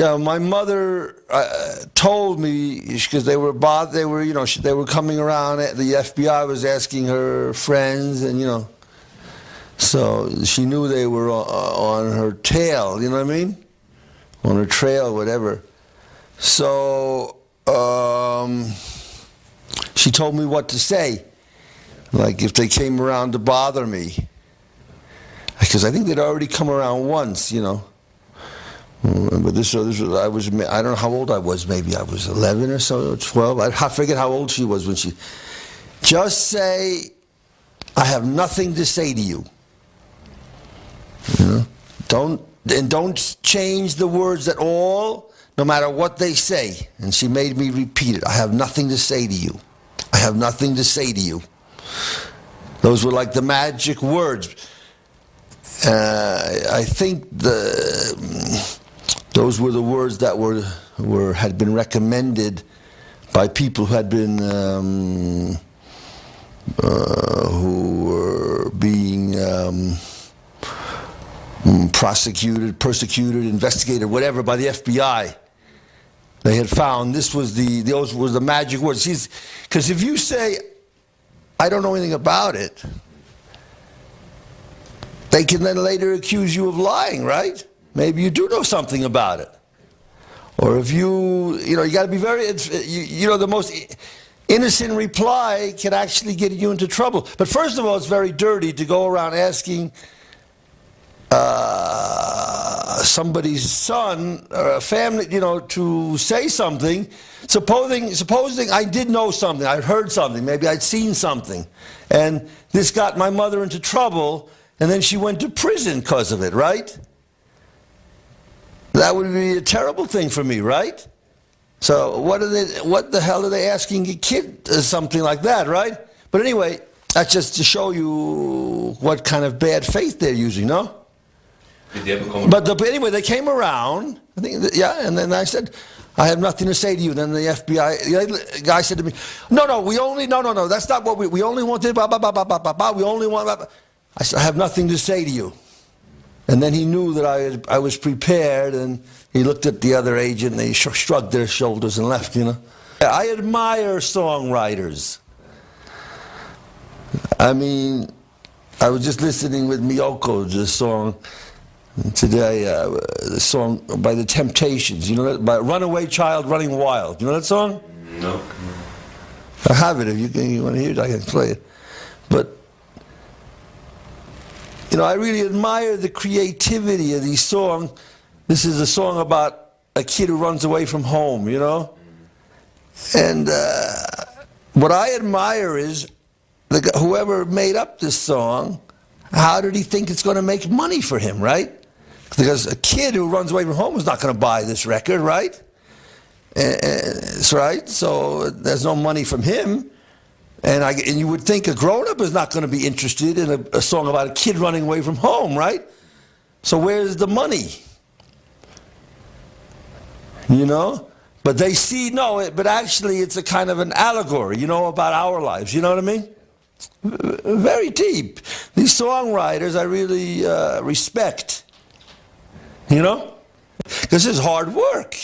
Yeah, my mother told me because they were they were coming around. The FBI was asking her friends, and so she knew they were on her tail. You know what I mean? On her trail, whatever. So she told me what to say, like if they came around to bother me, because I think they'd already come around once, But this was, I don't know how old I was, maybe I was 11 or so, 12. I forget how old she was when she... Just say, I have nothing to say to you. Don't change the words at all, no matter what they say. And she made me repeat it. I have nothing to say to you. I have nothing to say to you. Those were like the magic words. I think those were the words that had been recommended by people who had been who were being prosecuted, persecuted, investigated, whatever, by the FBI. They had found those were the magic words. Because if you say, I don't know anything about it, they can then later accuse you of lying, right? Maybe you do know something about it. Or if you got to be very, the most innocent reply can actually get you into trouble. But first of all, it's very dirty to go around asking somebody's son or a family, to say something, supposing I did know something, I'd heard something, maybe I'd seen something, and this got my mother into trouble, and then she went to prison because of it, right? That would be a terrible thing for me, right? So what the hell are they asking a kid something like that, right? But anyway, that's just to show you what kind of bad faith they're using, no? But anyway, they came around, I think, and then I said, I have nothing to say to you. And then the FBI guy said to me, no, that's not what we only wanted, blah, blah, blah, blah, blah, blah, we only want, blah, blah. I said, I have nothing to say to you. And then he knew that I was prepared, and he looked at the other agent, and they shrugged their shoulders and left, I admire songwriters. I mean, I was just listening with Miyoko to a song today, the song by The Temptations, by Runaway Child Running Wild. You know that song? No. I have it. If you want to hear it, I can play it. But I really admire the creativity of these songs. This is a song about a kid who runs away from home, And what I admire is whoever made up this song, how did he think it's going to make money for him, right? Because a kid who runs away from home is not going to buy this record, right? That's right. So there's no money from him. And you would think a grown-up is not going to be interested in a song about a kid running away from home, right? So where's the money? But they see, but actually it's a kind of an allegory, about our lives, you know what I mean? Very deep. These songwriters I really respect, because this is hard work,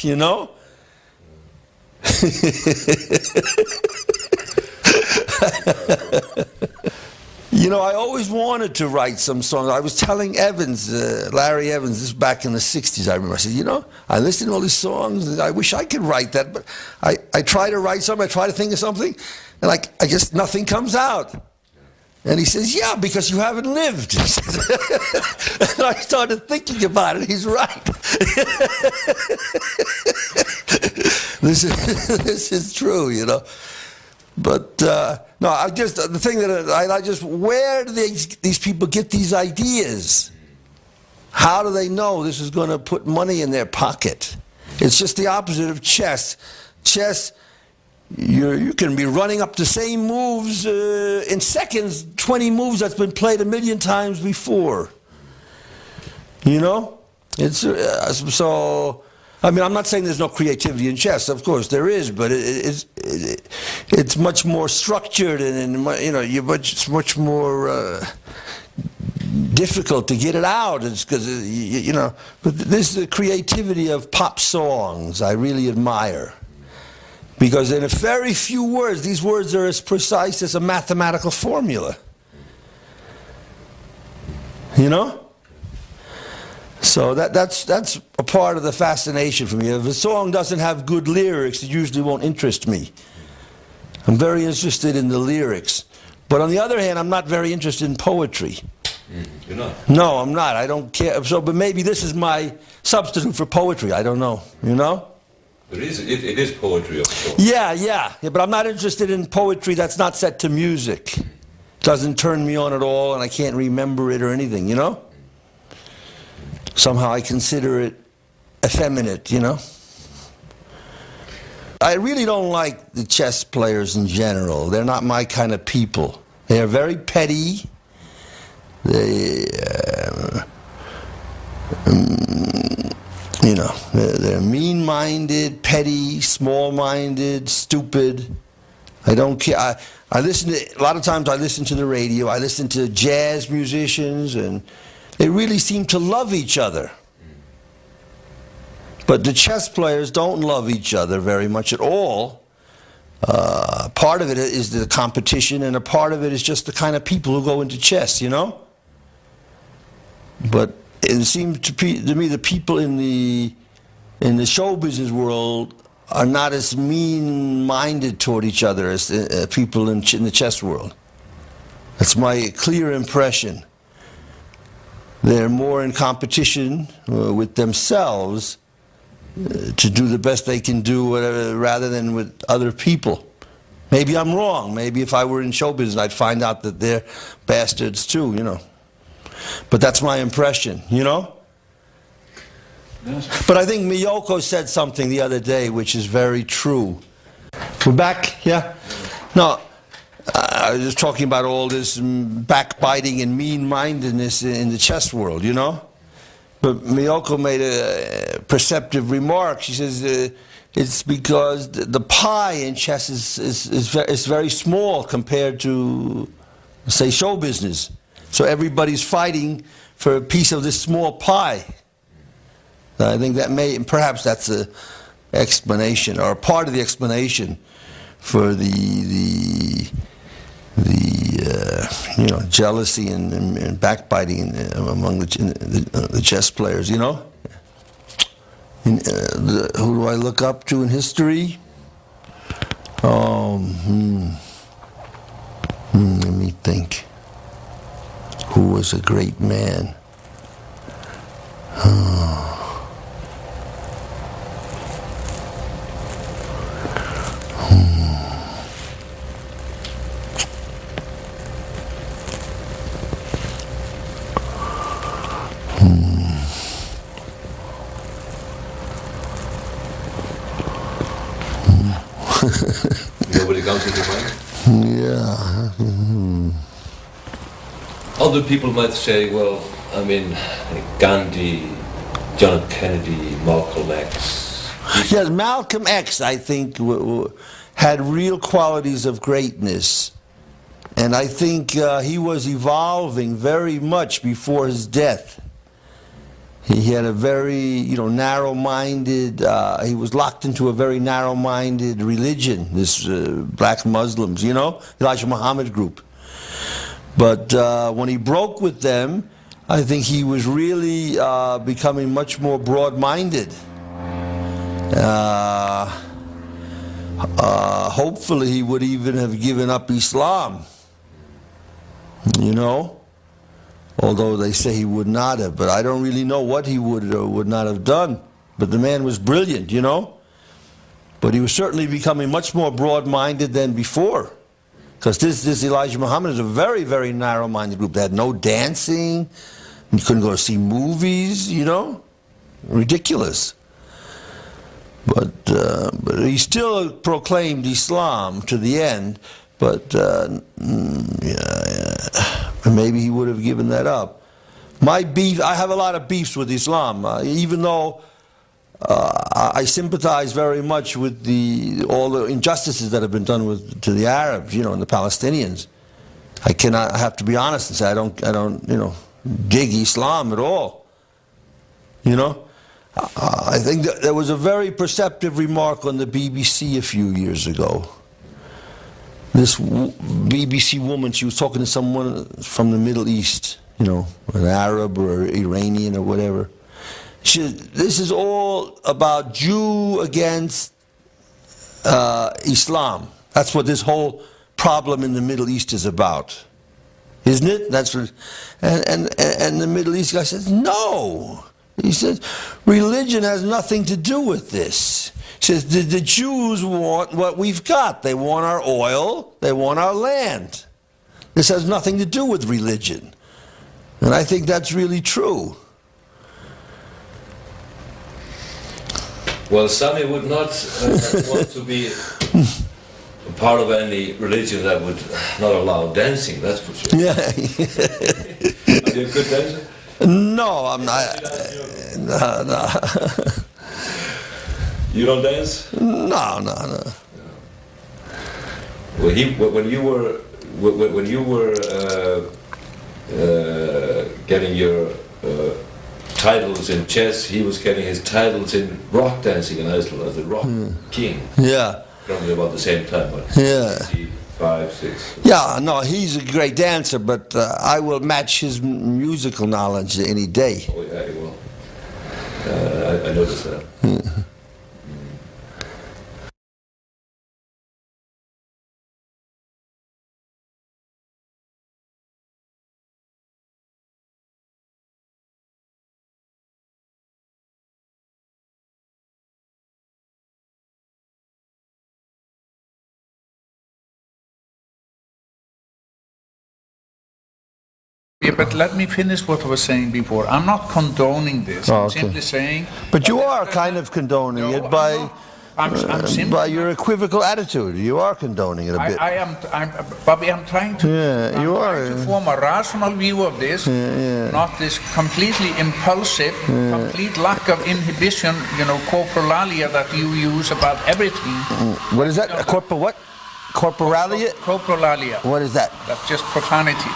I always wanted to write some songs. I was telling Evans, Larry Evans, this was back in the 60s, I remember. I said, I listen to all these songs, and I wish I could write that, but I try to write something, I try to think of something, and I just, nothing comes out. And he says, yeah, because you haven't lived. And I started thinking about it. He's right. This is true, But the thing that where do these people get these ideas? How do they know this is going to put money in their pocket? It's just the opposite of chess. Chess, you can be running up the same moves in seconds, 20 moves that's been played 1,000,000 times before. It's so. I mean, I'm not saying there's no creativity in chess. Of course, there is, but it's much more structured, and you're much more difficult to get it out. It's because, you know, but this is the creativity of pop songs I really admire. Because in a very few words, these words are as precise as a mathematical formula. You know? So that's a part of the fascination for me. If a song doesn't have good lyrics, it usually won't interest me. I'm very interested in the lyrics. But on the other hand, I'm not very interested in poetry. You're not? No, I'm not. I don't care. So, but maybe this is my substitute for poetry. I don't know. You know? It is poetry, of course. Yeah, but I'm not interested in poetry that's not set to music. It doesn't turn me on at all, and I can't remember it or anything, you know? Somehow I consider it effeminate, you know? I really don't like the chess players in general. They're not my kind of people. They are very petty. They, you know, they're mean-minded, petty, small-minded, stupid. I don't care. I listen to, a lot of times I listen to the radio. I listen to jazz musicians, and they really seem to love each other. But the chess players don't love each other very much at all. Part of it is the competition, and a part of it is just the kind of people who go into chess, you know? But it seems to me the people in the show business world are not as mean-minded toward each other as people in the chess world. That's my clear impression. They're more in competition with themselves to do the best they can do, rather than with other people. Maybe I'm wrong. Maybe if I were in show business, I'd find out that they're bastards too, you know. But that's my impression, you know? But I think Miyoko said something the other day which is very true. We're back, yeah? No, I was just talking about all this backbiting and mean-mindedness in the chess world, you know? But Miyoko made a perceptive remark. She says it's because the pie in chess is very small compared to, say, show business. So everybody's fighting for a piece of this small pie. I think that perhaps that's an explanation, or part of the explanation for the you know, jealousy and backbiting among the chess players, you know? Who do I look up to in history? Let me think. Who was a great man? Nobody comes into mind? Yeah. Other people might say, well, I mean, Gandhi, John F. Kennedy, Malcolm X. Yes, Malcolm X, I think, had real qualities of greatness. And I think he was evolving very much before his death. He had a very, you know, narrow-minded, he was locked into a very narrow-minded religion, this black Muslims, you know, Elijah Muhammad group. But when he broke with them, I think he was really becoming much more broad-minded. Hopefully he would even have given up Islam, you know? Although they say he would not have, but I don't really know what he would or would not have done. But the man was brilliant, you know? But he was certainly becoming much more broad-minded than before. Because this Elijah Muhammad is a very, very narrow-minded group. They had no dancing. You couldn't go to see movies, you know? Ridiculous. But he still proclaimed Islam to the end. But maybe he would have given that up. My beef, I have a lot of beefs with Islam, even though I sympathize very much with all the injustices that have been done to the Arabs, you know, and the Palestinians. I have to be honest and say I don't, you know, dig Islam at all. You know? I think that there was a very perceptive remark on the BBC a few years ago. This BBC woman, she was talking to someone from the Middle East, you know, an Arab or Iranian or whatever. She said, this is all about Jew against Islam. That's what this whole problem in the Middle East is about. Isn't it? That's what, and the Middle East guy says, no. He says, religion has nothing to do with this. He says, the Jews want what we've got. They want our oil. They want our land. This has nothing to do with religion. And I think that's really true. Well, Sami would not want to be a part of any religion that would not allow dancing, that's for sure. Yeah. Are you a good dancer? No, I'm not. No. You don't dance? No. Well, when you were getting your titles in chess, he was getting his titles in rock dancing in Iceland as the rock king. Yeah. Probably about the same time. But Yeah. 5, 6. Yeah, no, he's a great dancer, but I will match his musical knowledge any day. Oh yeah, he will. I noticed that. Yeah, but let me finish what I was saying before. I'm not condoning this. Oh, I'm okay. simply saying. But you are kind of condoning No, it by I'm simply. by your equivocal attitude. You are condoning it a bit. Bobby, I'm trying to. Yeah, you are. To form a rational view of this, not this completely impulsive, complete lack of inhibition, corporalia that you use about everything. What is that? What? Corporalia? Corporalia. What is that? That's just profanity.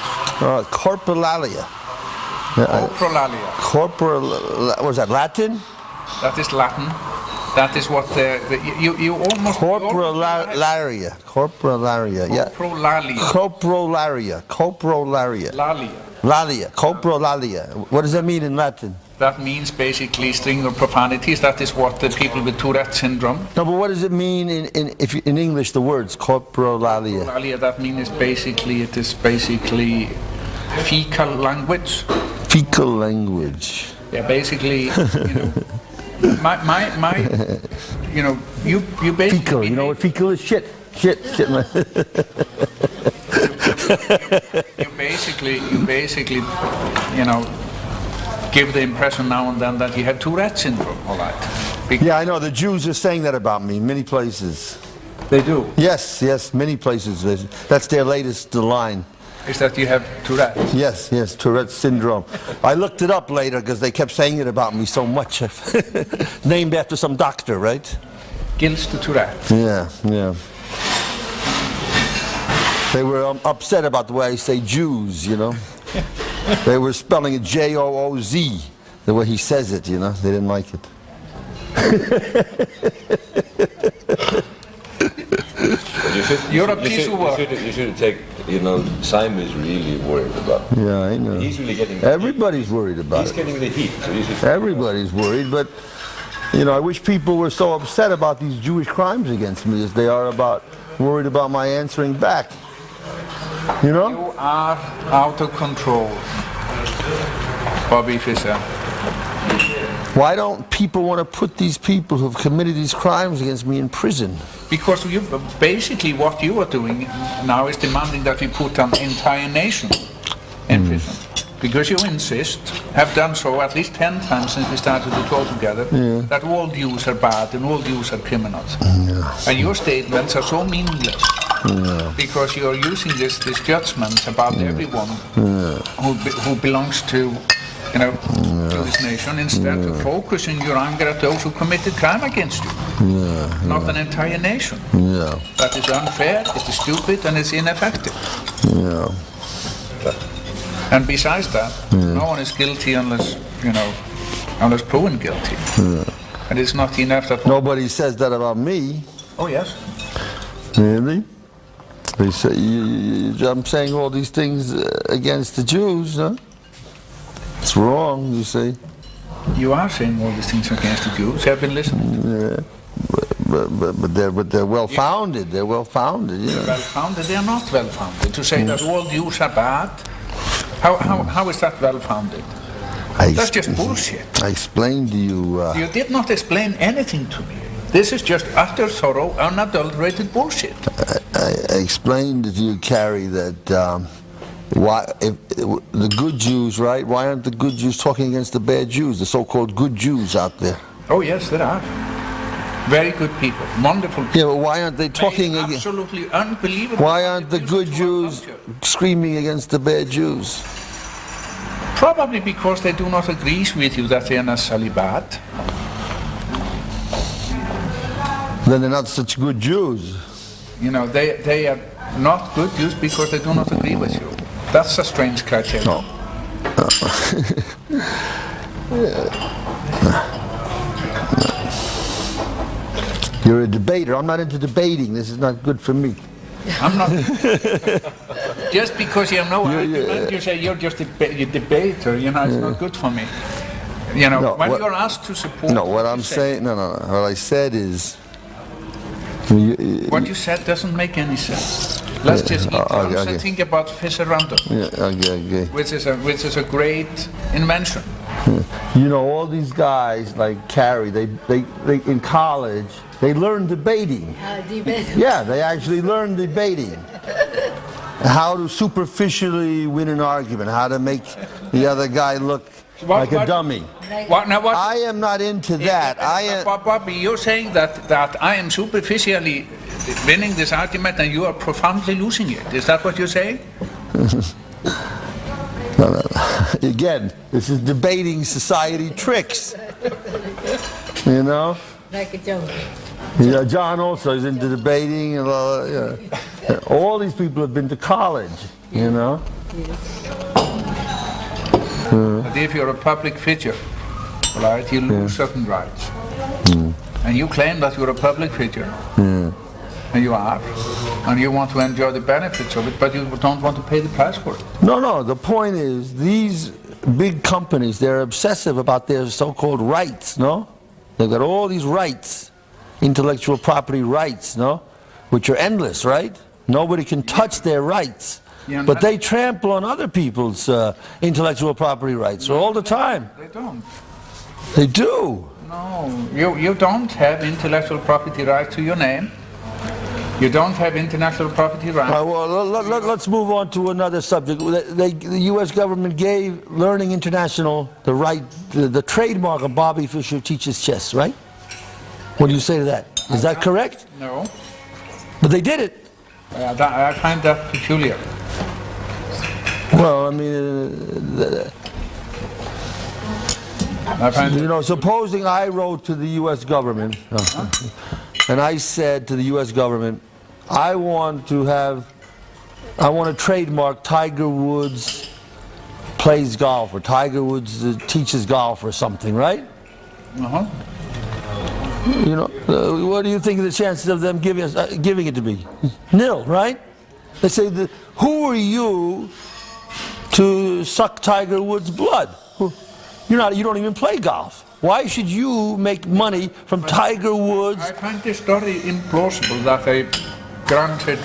Corporalia. Corporalia. What is that? Latin? That is Latin. That is what you almost. Corporalaria. Corporalaria. Yeah. Coprolalia. Coprolaria. Lalia. Lalia. Coprolalia. What does that mean in Latin? That means basically string of profanities. That is what the people with Tourette syndrome. No, but what does it mean in English? The words corporalalia. Corporalia. That means it is basically fecal language. Fecal language. Yeah, basically, you basically. Fecal. You know what fecal is? Shit. Shit. You basically, give the impression now and then that you have Tourette syndrome. All right. Yeah, I know. The Jews are saying that about me in many places. They do. Yes, many places. That's their latest line. Is that you have Tourette? Yes, Tourette syndrome. I looked it up later because they kept saying it about me so much. Named after some doctor, right? Gilles de Tourette. Yeah. They were upset about the way I say Jews, They were spelling it Jooz, the way he says it, They didn't like it. You're a piece of work. You should take, Simon is really worried about it. Yeah, I know. He's really getting Everybody's worried about He's it. getting the heat. So you should Everybody's worried, but, I wish people were so upset about these Jewish crimes against me as they are worried about my answering back. You are out of control, Bobby Fischer. Why don't people want to put these people who've committed these crimes against me in prison? Because basically what you are doing now is demanding that we put an entire nation in prison. Because you insist, have done so at least 10 times since we started to talk together, that all Jews are bad and all Jews are criminals. And your statements are so meaningless. Because you are using this judgment about everyone who belongs to this nation instead of focusing your anger at those who committed crime against you. Not an entire nation. That is unfair, it is stupid, and it's ineffective. And besides that, no one is guilty unless, unless proven guilty. And it's not enough that... Nobody says that about me. Oh, yes. Really? They say, I'm saying all these things against the Jews, huh? It's wrong, you say. You are saying all these things against the Jews. I've been listening. Yeah. But they're well-founded. They're well-founded, Well-founded? They are not well-founded. To say that all Jews are bad, how is that well-founded? That's just bullshit. I explained to you... You did not explain anything to me. This is just utter, thorough, unadulterated bullshit. I explained to you, Carrie, that why if the good Jews, right? Why aren't the good Jews talking against the bad Jews, the so-called good Jews out there? Oh yes, there are. Very good people, wonderful people. Yeah, but why aren't they talking against... Absolutely unbelievable. Why aren't the good Jews screaming against the bad Jews? Probably because they do not agree with you that they are necessarily bad. Then they're not such good Jews. They are not good Jews because they do not agree with you. That's a strange criteria. No. You're a debater. I'm not into debating. This is not good for me. I'm not. Just because you have no argument, you say you're just a debater. It's not good for me. When you're asked to support... No, what I'm saying... No. What I said is... What you said doesn't make any sense. Let's just think about Fischer-Random, which is a great invention. All these guys like Carrie, they in college, they learn debating. Yeah, they actually learn debating. How to superficially win an argument, how to make the other guy look like a dummy. I am not into that. Bobby, you're saying that I am superficially winning this argument and you are profoundly losing it. Is that what you're saying? No. Again, this is debating society tricks. Like a joke. John also is into debating. And all these people have been to college, But if you're a public figure, right, you lose certain rights. And you claim that you're a public figure. And you are. And you want to enjoy the benefits of it, but you don't want to pay the price for it. No. The point is, these big companies, they're obsessive about their so-called rights, no? They've got all these rights, intellectual property rights, no? Which are endless, right? Nobody can touch their rights. But they trample on other people's intellectual property rights all the time. They don't. They do. No, you don't have intellectual property rights to your name. You don't have intellectual property rights. Let's move on to another subject. The U.S. government gave Learning International the right, the trademark of Bobby Fischer Teaches Chess, right? What do you say to that? Is that correct? No. But they did it. I find that peculiar. Well, I mean, supposing I wrote to the U.S. government, and I said to the U.S. government, I want to trademark Tiger Woods plays golf, or Tiger Woods teaches golf, or something, right? What do you think of the chances of them giving it to me? Nil, right? They say, who are you to suck Tiger Woods' blood? You don't even play golf. Why should you make money from Tiger Woods? I find this very implausible that they granted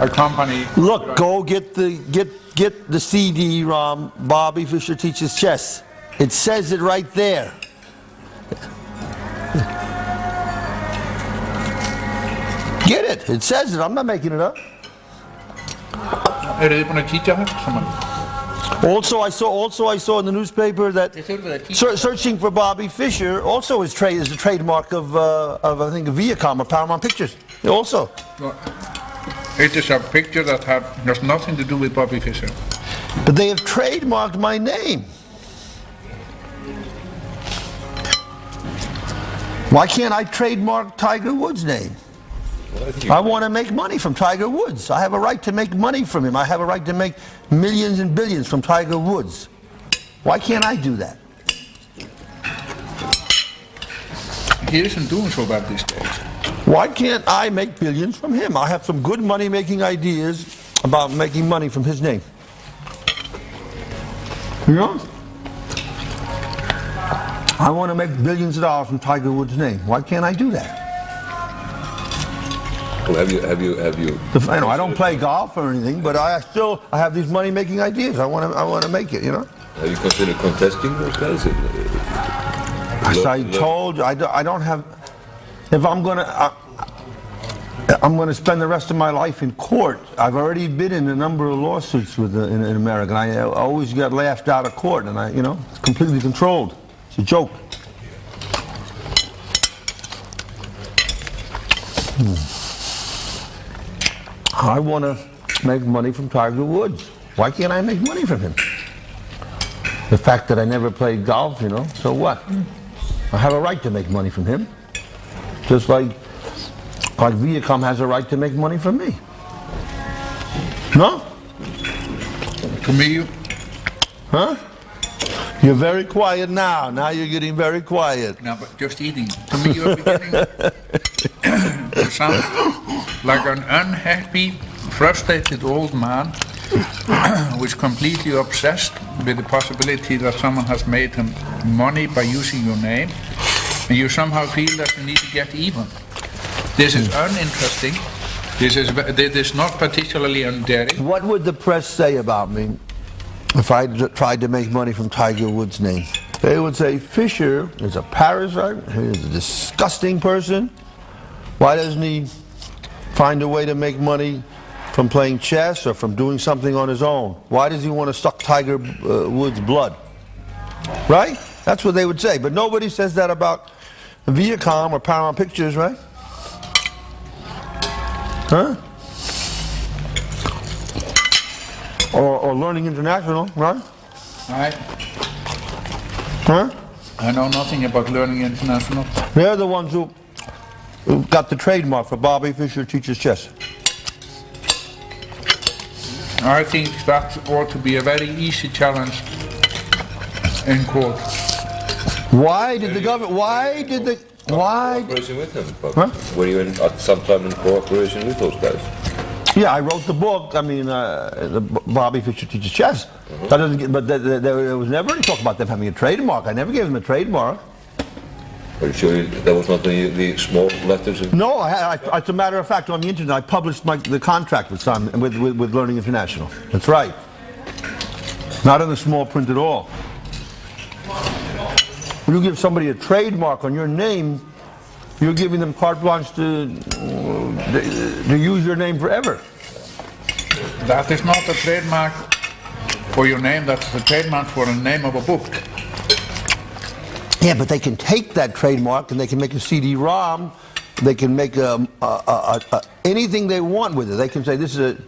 a company... Look, go get the CD-ROM, Bobby Fischer Teaches Chess. It says it right there. Get it. It says it. I'm not making it up. Also, I saw in the newspaper that searching for Bobby Fischer also is a trademark of I think Viacom or Paramount Pictures. Also. It is a picture that has nothing to do with Bobby Fischer. But they have trademarked my name. Why can't I trademark Tiger Woods' name? Well, I think I want to make money from Tiger Woods. I have a right to make money from him. I have a right to make millions and billions from Tiger Woods. Why can't I do that? He isn't doing so bad these days. Why can't I make billions from him? I have some good money-making ideas about making money from his name. You know? I want to make billions of dollars from Tiger Woods' name. Why can't I do that? Well, have you? I know I don't play golf or anything, but I have these money-making ideas. I want to make it. You know. Have you considered contesting those guys? As I told you, I don't have. If I'm gonna spend the rest of my life in court. I've already been in a number of lawsuits in America, and I always got laughed out of court, and it's completely controlled. It's a joke. I want to make money from Tiger Woods. Why can't I make money from him? The fact that I never played golf, so what? I have a right to make money from him. Just like Viacom has a right to make money from me. No? To me, Huh? You're very quiet now. Now you're getting very quiet. no, but just eating. To me, you're beginning to sound like an unhappy, frustrated old man who is completely obsessed with the possibility that someone has made him money by using your name, and you somehow feel that you need to get even. This is uninteresting. This is not particularly endearing. What would the press say about me if I tried to make money from Tiger Woods' name? They would say, Fisher is a parasite, he's a disgusting person. Why doesn't he find a way to make money from playing chess or from doing something on his own? Why does he want to suck Tiger Woods' blood? Right? That's what they would say. But nobody says that about Viacom or Paramount Pictures, right? Huh? Or Learning International, right? Right? Huh? I know nothing about Learning International. They're the ones who got the trademark for Bobby Fischer Teaches Chess. I think that ought to be a very easy challenge in court. Why did the government? Why? Cooperation with them. But Huh? were you at some time in cooperation with those guys? Yeah, I wrote the book. The Bobby Fischer Teaches Chess. That doesn't get, but there was never any talk about them having a trademark. I never gave them a trademark. Are you sure that was not the small letters? No, as a matter of fact, on the internet, I published the contract with Learning International. That's right. Not in the small print at all. When you give somebody a trademark on your name, you're giving them carte blanche to use your name forever. That is not a trademark for your name, that's a trademark for the name of a book. Yeah, but they can take that trademark and they can make a CD-ROM. They can make anything they want with it. They can say, this is a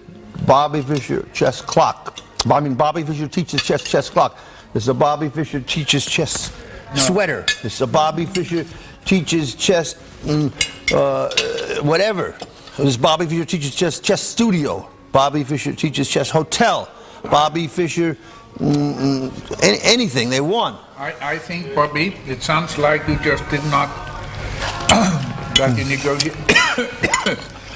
Bobby Fischer chess clock. Bobby Fischer Teaches Chess clock. This is a Bobby Fischer Teaches Chess sweater. This is a Bobby Fischer Teaches Chess whatever. This is Bobby Fischer Teaches Chess studio. Bobby Fischer Teaches Chess hotel. Bobby Fischer anything they want. I think, Bobby, it sounds like you just did not,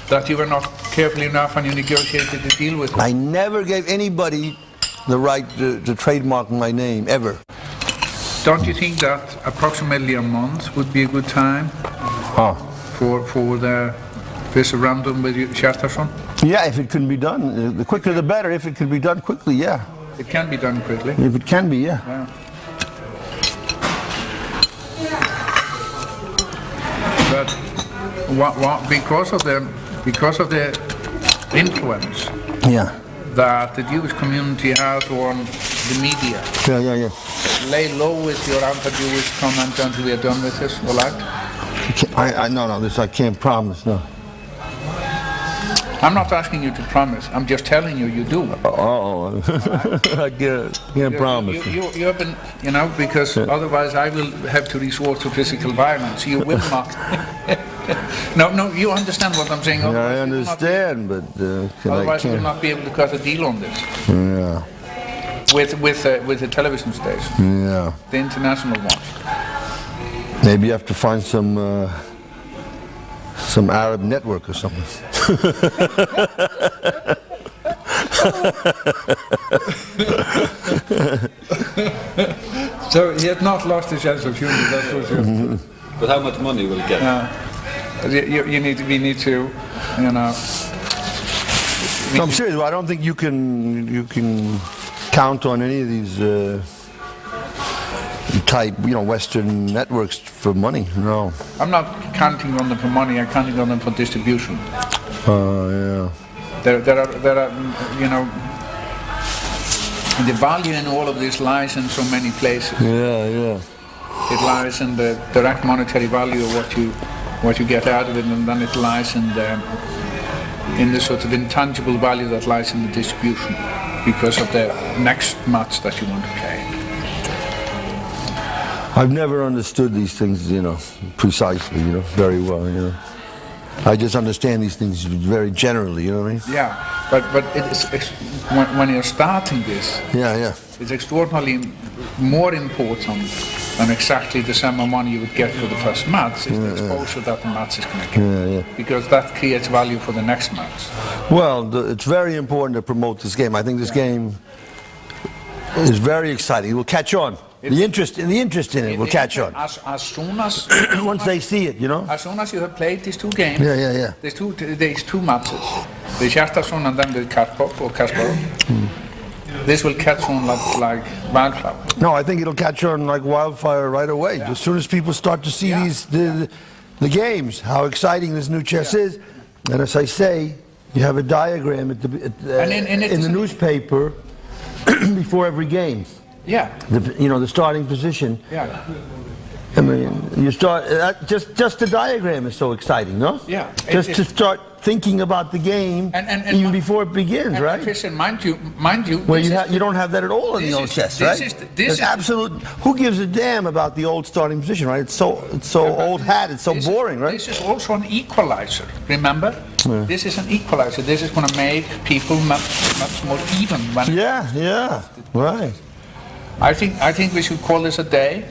that you were not careful enough and you negotiated the deal with them. I never gave anybody the right to trademark my name, ever. Don't you think that approximately a month would be a good time for the referendum with Hjartarson? Yeah, if it can be done. The quicker the better. If it can be done quickly, yeah. It can be done quickly. If it can be, yeah. Yeah. But because of the influence Yeah. that the Jewish community has on the media, Yeah. lay low with your anti-Jewish comment until we are done with this, all right? No, this I can't promise, no. I'm not asking you to promise. I'm just telling you you do. Oh, I can't promise. You have been, because otherwise I will have to resort to physical violence. You will not. No, you understand what I'm saying. Yeah, I Otherwise understand, but otherwise I you will can't. not be able to cut a deal on this Yeah, with the television station, yeah. the international one. Maybe you have to find some Arab network or something. So he had not lost his sense of humor. That's for sure. But how much money will get? We need to, No, I'm serious. I don't think you can count on any of these type, Western networks for money. No. I'm not counting on them for money. I'm counting on them for distribution. Yeah. There are, the value in all of this lies in so many places. Yeah. It lies in the direct monetary value of what you get out of it, and then it lies in the sort of intangible value that lies in the distribution because of the next match that you want to play. I've never understood these things, precisely, very well, I just understand these things very generally, you know what I mean? Yeah, but when you're starting this, Yeah. it's extraordinarily more important than exactly the sum of money you would get for the first match. It's the exposure that the match is going to get. Yeah. Because that creates value for the next match. Well, it's very important to promote this game. I think this game is very exciting. It will catch on. The interest in it will catch on. As soon as Once they see it, As soon as you have played these two games, Yeah. these two matches, the Hjartarson and then the Karpov or Kasparov, this will catch on like wildflower. No, I think it'll catch on like wildfire right away. Yeah. As soon as people start to see the games, how exciting this new chess is, and as I say, you have a diagram in the newspaper before every game. Yeah. The starting position. Yeah. I mean, you start just the diagram is so exciting, no? Yeah. Just to start thinking about the game And even before it begins, and right? Christian, mind you. Where you don't have that at all in the old chess, right? There's absolute. Who gives a damn about the old starting position, right? It's so old hat. It's so boring, right? This is also an equalizer. Remember, this is an equalizer. This is going to make people much more even. Yeah, right. I think we should call this a day.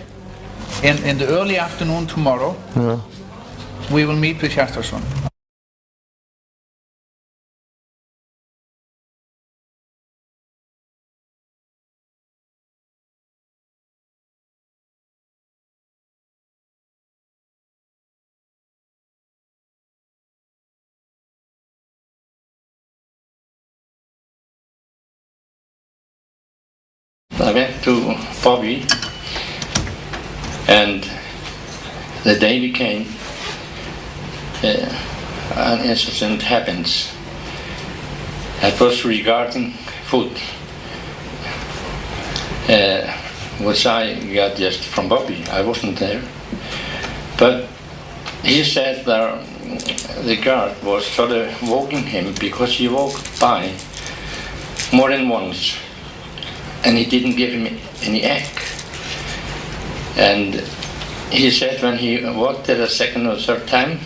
In the early afternoon tomorrow, we will meet with Hjartarson. I went to Bobby, and the day we came, an incident happens. It was regarding food, which I got just from Bobby. I wasn't there, but he said that the guard was sort of walking him because he walked by more than once, and he didn't give him any egg. And he said when he walked there a second or third time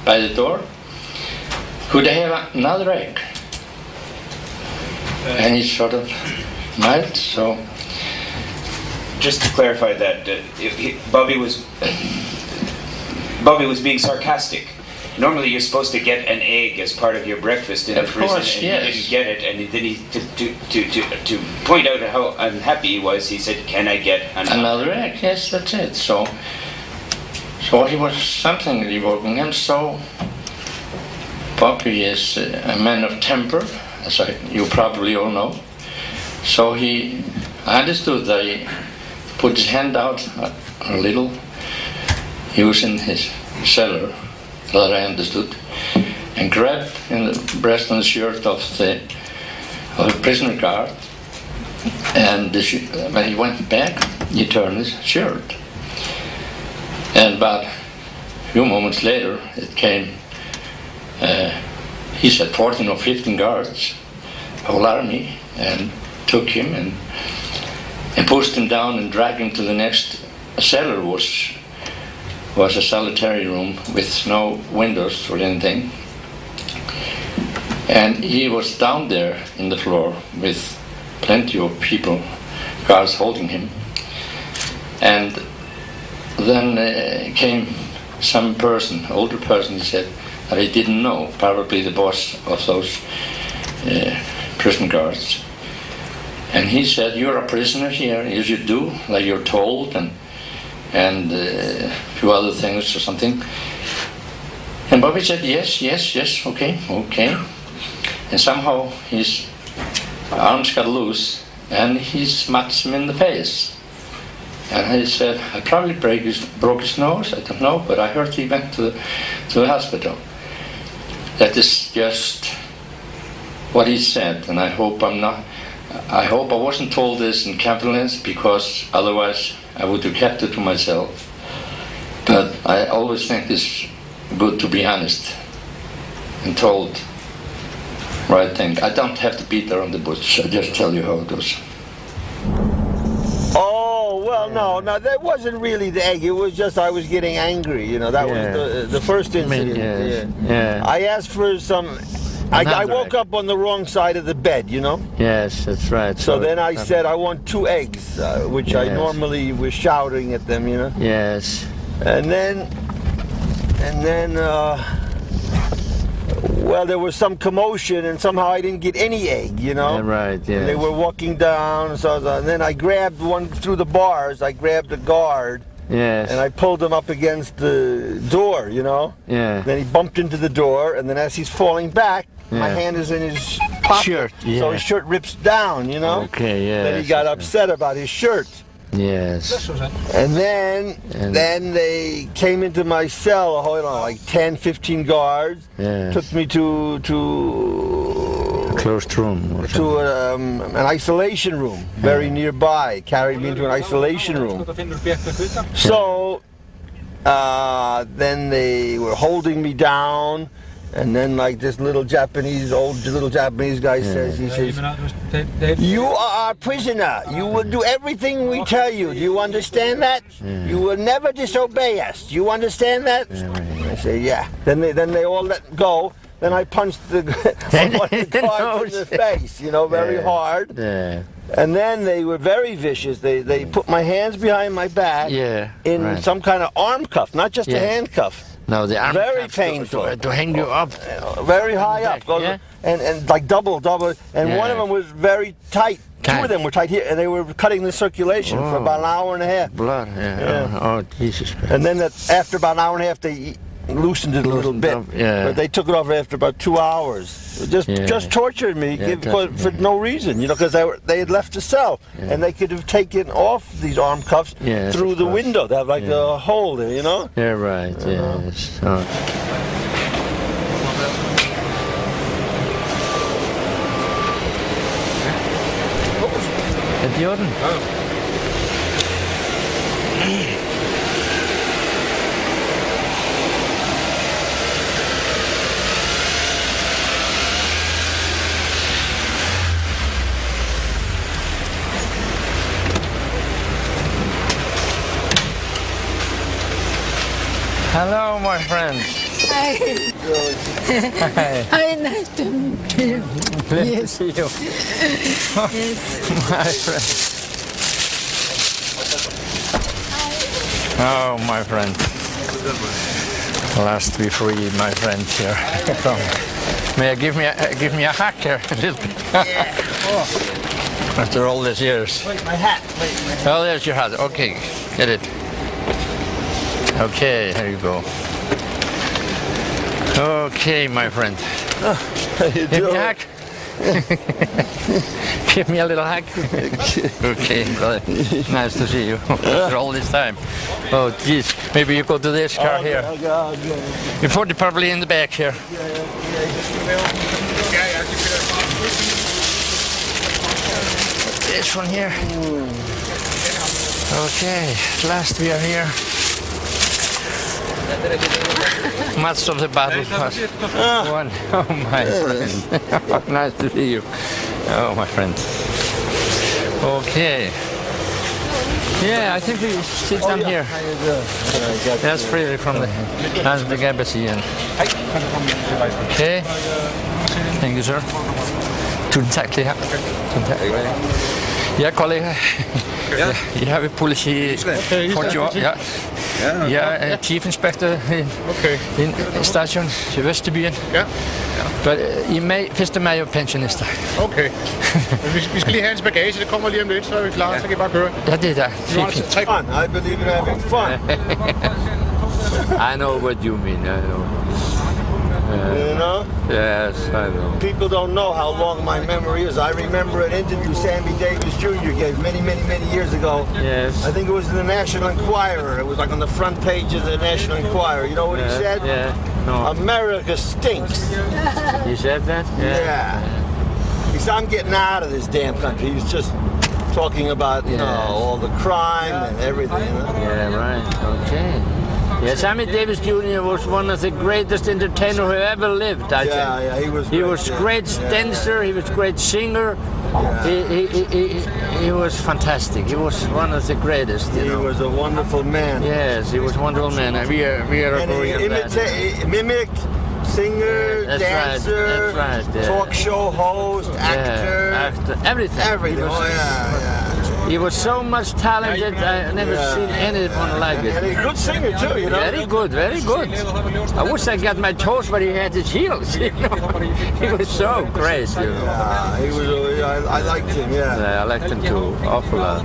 by the door, could I have another egg? And he sort of smiled, so. Just to clarify that, Bobby was being sarcastic. Normally you're supposed to get an egg as part of your breakfast in the prison, course, and yes. he didn't get it, and then to point out how unhappy he was, he said, "Can I get Another egg, yes, that's it. So he was something revolting him. So Bobby is a man of temper, as you probably all know. So I understood that he put his hand out a little. He was in his cellar, that I understood, and grabbed in the breast and shirt of the prisoner guard. And when he went back, he turned his shirt. And about a few moments later, it came, he said 14 or 15 guards, whole army, and took him and pushed him down and dragged him to the next cellar, was a solitary room with no windows or anything. And he was down there in the floor with plenty of people, guards holding him. And then came some person, older person, he said, that he didn't know, probably the boss of those prison guards. And he said, "You're a prisoner here, you should do like you're told," and a few other things or something. And Bobby said, yes, okay. And somehow his arms got loose and he smacked him in the face. And he said, "I probably broke his nose, I don't know, but I heard he went to the hospital." That is just what he said, and I hope I wasn't told this in Camp-Lens, because otherwise I would have kept it to myself. But I always think it's good to be honest and told right thing. I don't have to beat around the bush. I just tell you how it goes. Oh, well, no, that wasn't really the egg. It was just I was getting angry. You know, that was the first incident. Yeah. I asked for some. I woke up on the wrong side of the bed, you know? Yes, that's right. So then I said, "I want 2 eggs, which I normally was shouting at them, you know? Yes. And then, well, there was some commotion, and somehow I didn't get any egg, you know? Yeah, right, yeah. They were walking down, and then I grabbed one through the bars. I grabbed a guard. Yes. And I pulled him up against the door, you know? Yeah. Then he bumped into the door, and then as he's falling back, my hand is in his pocket. Shirt, yeah. So his shirt rips down, you know? Okay, yeah. Then he got upset about his shirt. Yes. And then they came into my cell, like 10, 15 guards. Yes. Took me to Closed room or something. an isolation room very nearby. Carried me into an isolation room. So then they were holding me down, and then like this old little Japanese guy says, he says, "You are a prisoner. You will do everything we tell you. Do you understand that? You will never disobey us. Do you understand that?" I say, "Yeah." Then they all let go. Then I punched one of the guards in the face, you know, very hard. Yeah. And then they were very vicious. They put my hands behind my back in some kind of arm cuff, not just a handcuff. No, the arm very cuffs painful to hang you up. Very high up. Yeah? And like double. And one of them was very tight. 2 of them were tight here, and they were cutting the circulation for about an hour and a half. Blood, yeah. Oh, Jesus Christ. And then after about an hour and a half, they loosened it a little bit. But they took it off after about 2 hours. Just tortured me for no reason, you know, because they had left the cell, and they could have taken off these arm cuffs through the window. They have like a hole there, you know? Yeah, right, yes. Oh. Helt i orden? Hello, my friends. Hi. Hi. Hi, nice to meet you. Glad to see you. Yes. My friend. Oh, my friend. Last we free, my friend here. May I give me a hack here a little bit? After all these years. Wait, my hat. Oh, there's your hat. Okay, get it. Okay, here you go. Okay, my friend. How you Give me doing? a hack. Give me a little hack. Okay, brother. Nice to see you after all this time. Oh, geez. Maybe you go to this car here. You put it probably in the back here. This one here. Okay, last we are here. much of the battle was won. Oh, my friend. Nice to see you. Oh, my friend. Okay. Yeah, I think we sit down here. That's Fredrik from the Dansk Embassy. Okay. Thank you, sir. Tusind tak til jer. Tusind tak. Jeg er kollega. Jeg er ved politi for job. Jeg er chief inspector i en station i Vesterbyen. But I første maj er pensionister. Okay. Vi skal lige have hans bagage, det kommer lige om lidt, så er vi klar, så kan I bare køre. Ja, det er der. I believe in having fun. I know what you mean, I know. You know? Yes, I know. People don't know how long my memory is. I remember an interview Sammy Davis Jr. gave many, many, many years ago. Yes. I think it was in the National Enquirer. It was like on the front page of the National Enquirer. You know what he said? Yeah. No. America stinks. He said that? Yeah. He said, I'm getting out of this damn country. He was just talking about, you know, all the crime and everything. You know? Yeah, right. Okay. Yeah, Sammy Davis Jr. was one of the greatest entertainers who ever lived, I think. Yeah, he was. He was great dancer. He was great singer. He was fantastic. He was one of the greatest. He was a wonderful man. Yes, he was a wonderful man. We are agreeing on that. Mimic, singer, dancer, that's right, talk show host, actor, everything. Everything. He was so much talented. I never seen anyone like it. And he's a good singer too, you know. Very good, very good. I wish I got my toes where he had his heels. You know? He was so great. You know? Yeah, he was. I liked him. Yeah, I liked him too, awful lot.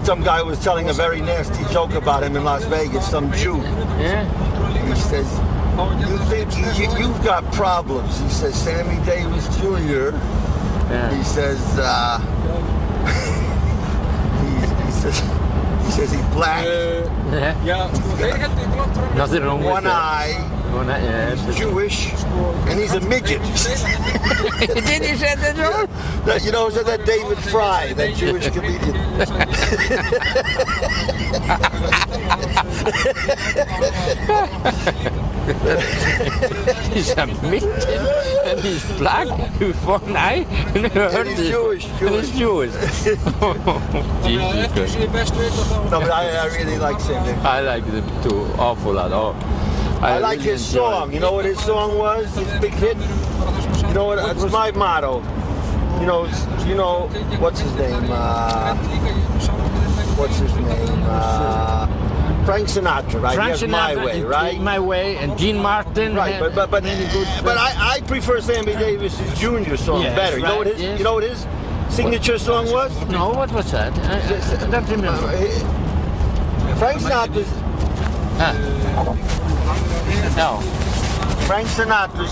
Some guy was telling a very nasty joke about him in Las Vegas. Some Jew. Yeah. He says, "You think you've got problems?" He says, "Sammy Davis Jr." He says. He says he's black. Nothing wrong with one eye. One eye, yes. He's Jewish, and he's a midget. Did he say that wrong? You know, is that David Fry, that Jewish comedian? He's a midget, and he's black with one eye. And he's Jewish. And he's Jewish. Jesus Christ. No, but I really like Sammy. I like them too, awful lot. Oh, I like his song. You know what his song was? His big hit. You know what? It's my motto. You know what's his name? Frank Sinatra, right? Frank He has Sinatra, My Way, right? My Way, and Dean Martin. Right, but I prefer Sammy Davis' Jr. song better. You know what his you know what his signature song was? No, what was that? I don't remember. Frank Sinatra. No. Frank Sinatra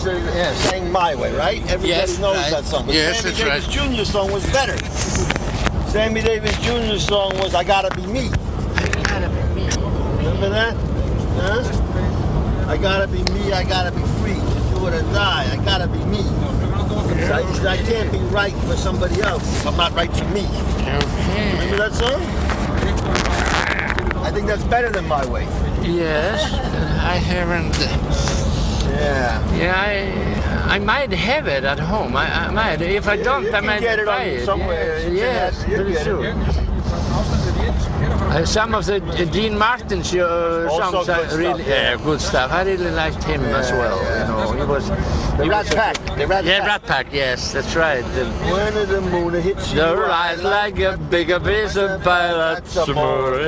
sang My Way, right? Everybody knows that song. But Sammy Davis Jr. song was better. Sammy Davis Jr. song was I Gotta Be Me. Remember that? Huh? I gotta be me, I gotta be free. To do it or die, I gotta be me. I can't be right for somebody else if I'm not right for me. Okay. Remember that song? I think that's better than My Way. Yes, I haven't. Yeah. Yeah, I might have it at home. I might. If I don't, I might get it buy on it. somewhere. Yes, very true. Some of the Dean Martin songs are really good stuff. I really liked him as well. You know, he was. The Rat Pack. Rat Pack. Yes, that's right. When the moon hits you, the rise like a bigger piece of pie, that's amore.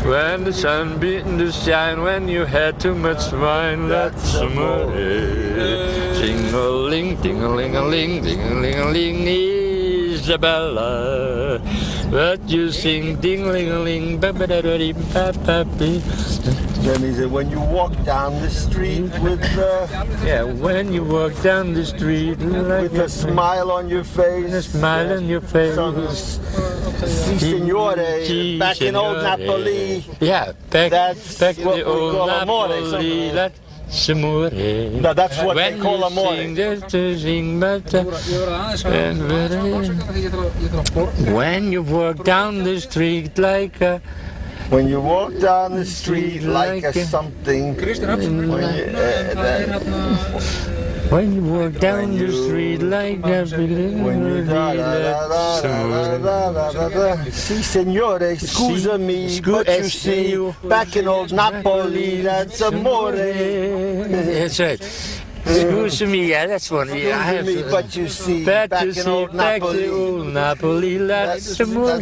When the sun beating to shine, when you had too much wine, that's amore. Sing-a-ling, ding-a-ling-a-ling, ding-a-ling-a-ling, Isabella. But you sing ding-a-ling-a-ling, ba-ba-da-da-dee-ba-ba-bee. Then he said, when you walk down the street with when you walk down the street with a smile on your face, a smile on your face. Si, signore, back in old Napoli. Yeah, back in the old Napoli. No, that's what they call amore. When you walk down the street like a When you walk down the street like a something. When you walk down the street like a Si, signore, scusami, but you see, back in old Napoli, that's amore. That's right. Excuse me, yeah, that's one. Yeah, I have to. But you see, Back back to in see, old back Napoli. to old Napoli, that's amore.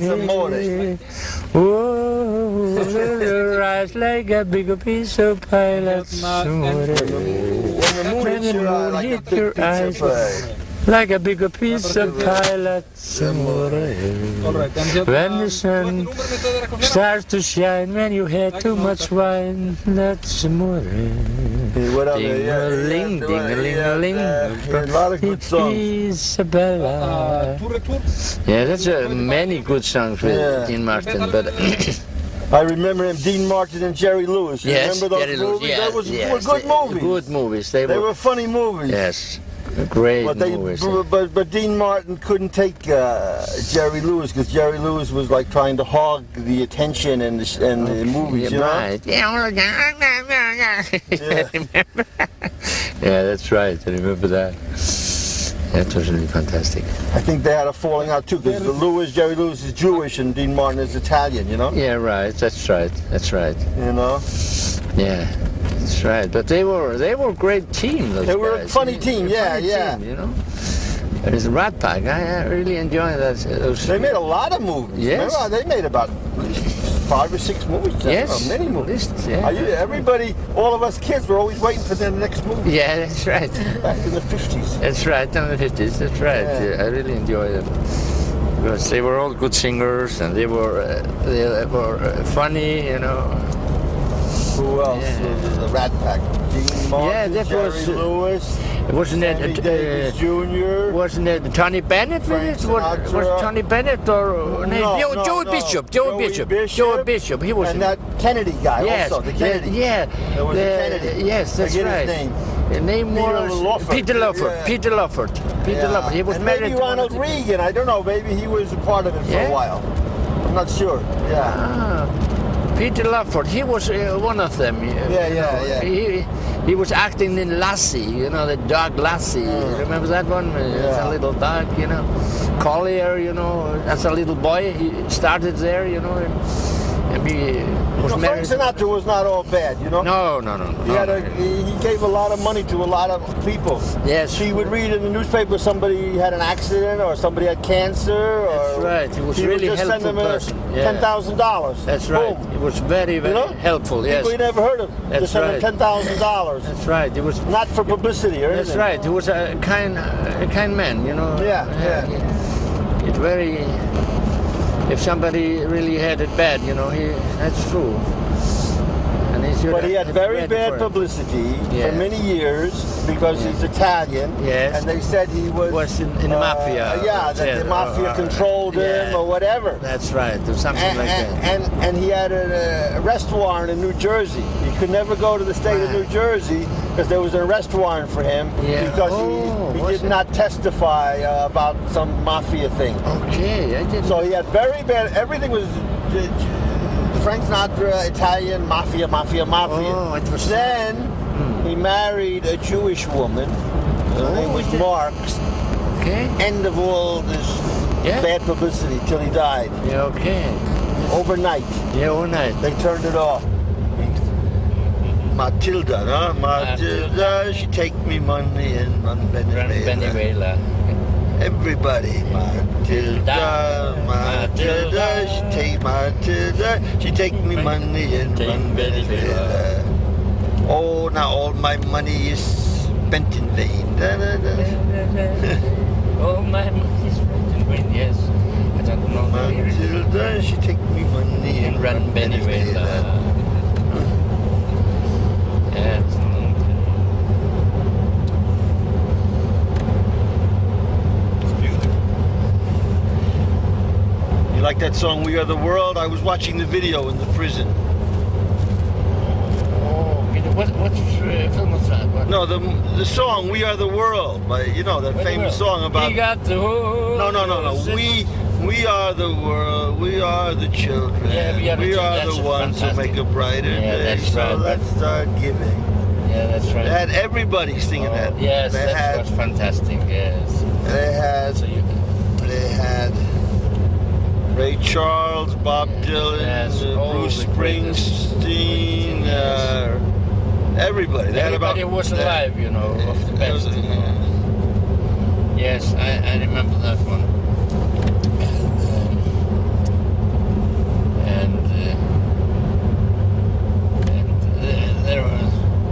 Oh, your eyes like a big piece of pie, that's amore. When the moon hits your eye like a Hit big your pizza eyes pie. like a bigger piece of pie, that's amore. When the sun starts to shine, when you had too much wine, that's amore. What other? Ding-a-ling, ding-a-ling-a-ling. A lot of good songs. Isabella. Yeah, that's many good songs with Yeah. Dean Martin, but I remember him, Dean Martin and Jerry Lewis. You yes, remember those Jerry Lewis, movies? yes, They yes, were good movies. Good movies. They were funny movies. yes, great But, movies. but Dean Martin couldn't take Jerry Lewis because Jerry Lewis was like trying to hog the attention and the movies, you know? Right. Remember? Yeah, that's right. I remember that. That was really fantastic. I think they had a falling out too because Jerry Lewis is Jewish and Dean Martin is Italian, you know? Yeah, right. That's right. That's right. You know? Yeah, that's right. But they were a great team. Those They were a guys. funny team, They were a yeah, funny yeah. team, you know. There's Rat Pack. I really enjoy that. Those, They made a lot of movies. Yes. Remember, they made about 5 or 6 movies. Yes. Many movies. Yeah. Everybody, all of us kids were always waiting for their next movie. Yeah, that's right. Back in the 50s. That's right, in the 50s. That's right. Yeah. Yeah, I really enjoy them because they were all good singers and they were funny, you know. Who else? Yeah. The Rat Pack. Dean Martin, that Jerry was, Lewis, Wasn't Sammy Davis Jr. Wasn't it Tony Bennett with it? Was Tony Bennett or Joey Bishop? Joey Bishop. He was. And that Kennedy guy yes, also. The Kennedy. There was a Kennedy. Yes, that's Forget right. his name. The name was Peter Lawford. Yeah. Peter Lawford. Peter Lawford. He was and married maybe to one Ronald of the- Reagan. I don't know. Maybe he was a part of it for Yeah? a while. I'm not sure. Yeah. Peter Lawford, he was one of them. Yeah. He was acting in Lassie, you know, the dog Lassie. Remember that one? It's a little dog, you know. Collier, you know, as a little boy, he started there, you know, and he was Frank married. Sinatra was not all bad, you know. No. He gave a lot of money to a lot of people. Yes. He would read in the newspaper somebody had an accident or somebody had cancer. Or That's right. He was he really would just send helpful them person. Yeah. $10,000. That's right. Boom. He was very, very You know? helpful. Yes. People you never heard of. That's just send right. them $10,000. That's right. He was. Not for publicity or That's anything. right. He was a kind man, you know. Yeah. It's very. If somebody really had it bad, you know, that's true. And he should But he have had very ready bad for it. publicity Yeah. for many years because he's Italian. Yes. And they said he was in the mafia. Yeah, that the mafia controlled him or whatever. That's right. Or something like that. And he had an arrest warrant in New Jersey. He could never go to the state of New Jersey because there was an arrest warrant for him because he did not testify about some mafia thing. Okay, I didn't. So he had very bad. Everything was Frank Sinatra, Italian mafia. Oh, it was. Then he married a Jewish woman. Her name was Marks. Okay. End of all this bad publicity till he died. Yeah. Okay. Overnight. Yeah, overnight. They turned it off. Matilda, huh? Matilda, she take me money and run Venezuela. Everybody, Matilda, she take me money and run Venezuela. Oh, now all my money is spent in vain. Oh, my money is spent in vain. Yes. I don't know. Matilda, she take me money and run Venezuela. You like that song, We Are the World? I was watching the video in the prison. Oh, what film was that? What? No, the song, We Are the World. You know, that famous song about... We got the whole... No. We are the world. We are the children. Yeah, we are the children. That's the ones who fantastic. make a brighter Yeah, day. that's So right. let's start giving. Yeah, that's right. They had everybody singing that. Yes, they that was fantastic. Yes. They had. So you, They had Ray Charles, Bob Dylan, Yes, all Bruce the greatest. Springsteen, Yes. everybody. They had about everybody was alive, you know, of the best. You know. Yes, I remember that one.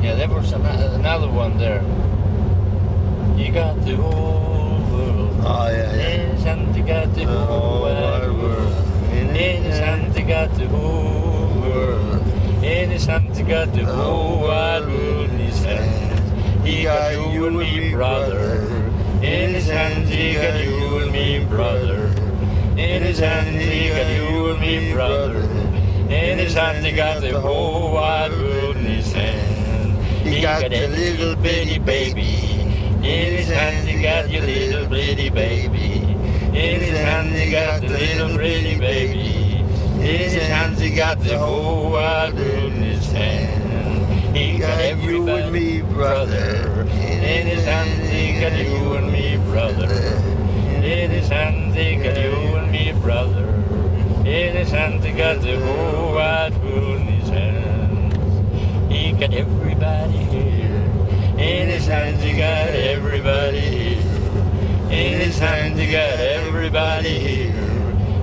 There was another one there. You got the whole world. Oh yeah, Yes, and you got the whole wide world. Yes, and you got the whole world. Yes, and you got the whole wide world in his hands. He got you and me, brother. In his hands, he got you and me, brother. In his hands, he got you and me, brother. In his hands, he got the whole wide world in his hands. He got a little bitty baby. In his hands he got your little bitty baby. In his hands he got the little bitty baby. In his hands he got the whole wide world in his hand. He got you and me, brother. In his hands he got you and me, brother. In his hands he got you and me, brother. In his hands he got the whole wide world in his hands. He got everybody here. In his hands he got everybody here. In his hands he got everybody here.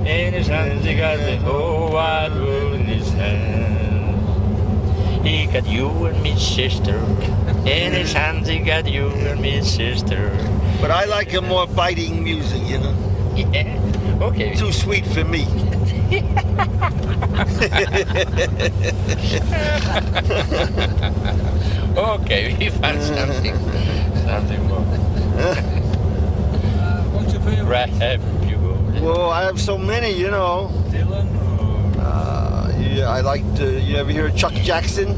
In his hands he got the whole wide world in his hands. He got you and me, sister. In his hands he got you and me, sister. But I like a more biting music, you know. Yeah, okay. Too sweet for me. Okay, we found something more. What's your favorite? Right, Well, I have so many, you know. Dylan or Yeah, I like to. You ever hear of Chuck Jackson?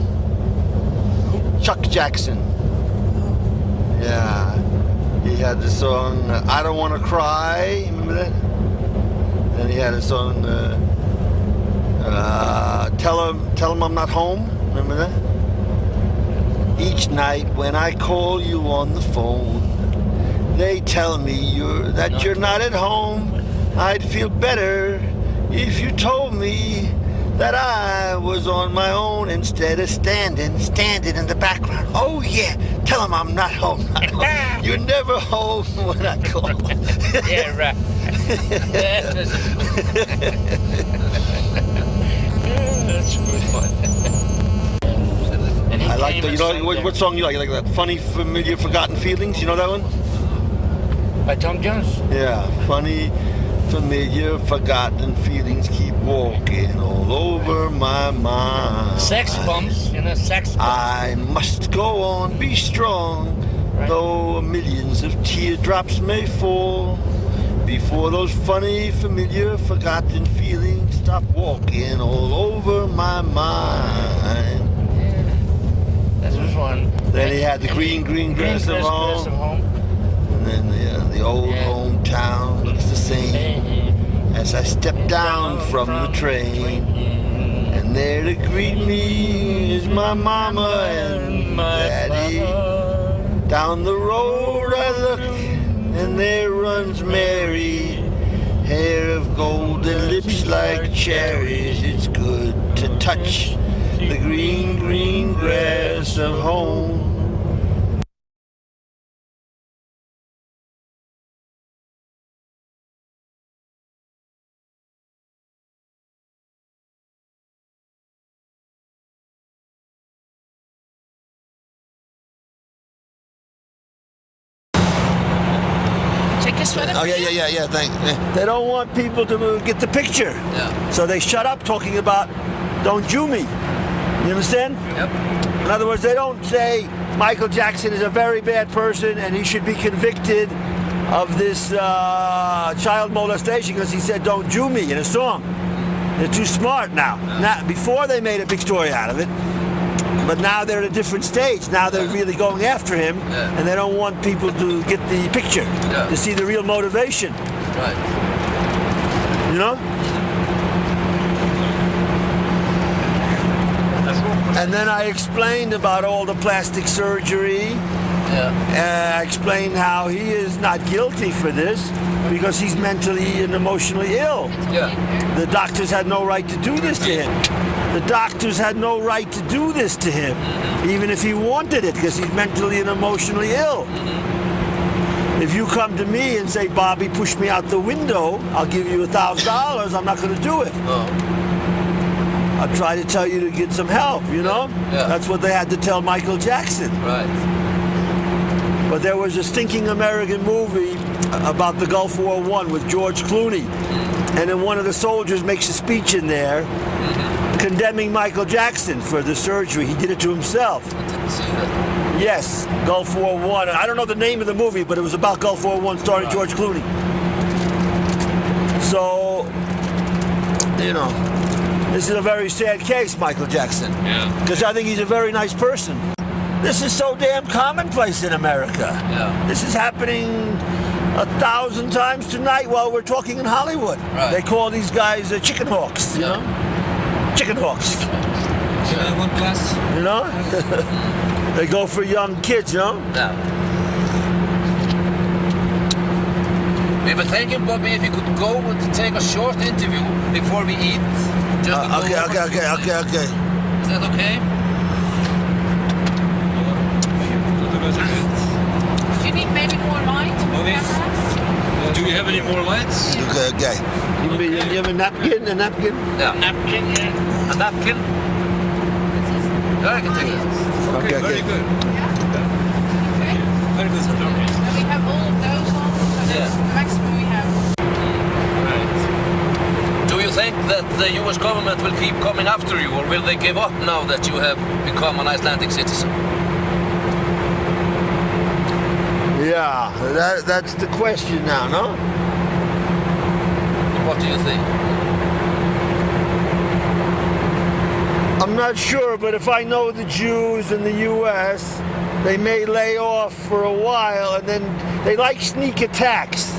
Chuck Jackson. Yeah, he had the song "I Don't Want to Cry." Remember that? Then he had a song "Tell him I'm Not Home." Remember that? Each night when I call you on the phone, they tell me that you're not at home. I'd feel better if you told me that I was on my own instead of standing in the background. Oh yeah, tell them I'm not home. You're never home when I call. Yeah, right. That's a good one. I like the, you know, what song you like that funny, familiar, forgotten feelings? You know that one? By Tom Jones? Yeah, funny, familiar, forgotten feelings keep walking all over my mind. Sex bombs, you know, sex bombs. I must go on, be strong, Right. though millions of teardrops may fall. Before those funny, familiar, forgotten feelings stop walking all over my mind. That was one. Then he had the green grass of home. And then the old Yeah. hometown looks the same as I step down from the train. And there to greet me is my mama and daddy. Down the road I look, and there runs Mary. Hair of gold and lips like cherries. It's good to touch the green grass of home. Take a sweater. Oh yeah. Thank. They don't want people to get the picture. Yeah. So they shut up talking about "Don't Jew me." You understand? Yep. In other words, they don't say Michael Jackson is a very bad person and he should be convicted of this child molestation because he said "Don't Jew me" in a song. They're too smart now. Now, before they made a big story out of it. But now they're at a different stage. Now they're really going after him, and they don't want people to get the picture, to see the real motivation. Right. You know? And then I explained about all the plastic surgery. I explained how he is not guilty for this because he's mentally and emotionally ill. The doctors had no right to do this to him. The doctors had no right to do this to him, even if he wanted it, because he's mentally and emotionally ill. If you come to me and say, Bobby, push me out the window, I'll give you $1,000, I'm not going to do it. I'll try to tell you to get some help, you know? That's what they had to tell Michael Jackson. But there was a stinking American movie about the Gulf War I with George Clooney. And then one of the soldiers makes a speech in there condemning Michael Jackson for the surgery. He did it to himself. I didn't see that. Yes, Gulf War I. I don't know the name of the movie, but it was about Gulf War I starring George Clooney. So, you know, this is a very sad case, Michael Jackson. Because I think he's a very nice person. This is so damn commonplace in America. This is happening 1,000 times tonight while we're talking in Hollywood. They call these guys chicken hawks, you know? Chicken hawks. Can I have one glass? You know? They go for young kids, you know? We were thinking, Bobby, if you could go to take a short interview before we eat. Just to go Okay. Is that okay? Do you need maybe more light? Do you have any more lights? Okay. You have a napkin? Yeah. Napkin, yeah. A napkin? Yeah, I can take it. Okay. Very good. Okay. Very good. And we have all of those on, so that's the maximum we have. Do you think that the US government will keep coming after you, or will they give up now that you have become an Icelandic citizen? Yeah, that's the question now, no? What do you think? I'm not sure, but if I know the Jews in the U.S., they may lay off for a while, and then they like sneak attacks.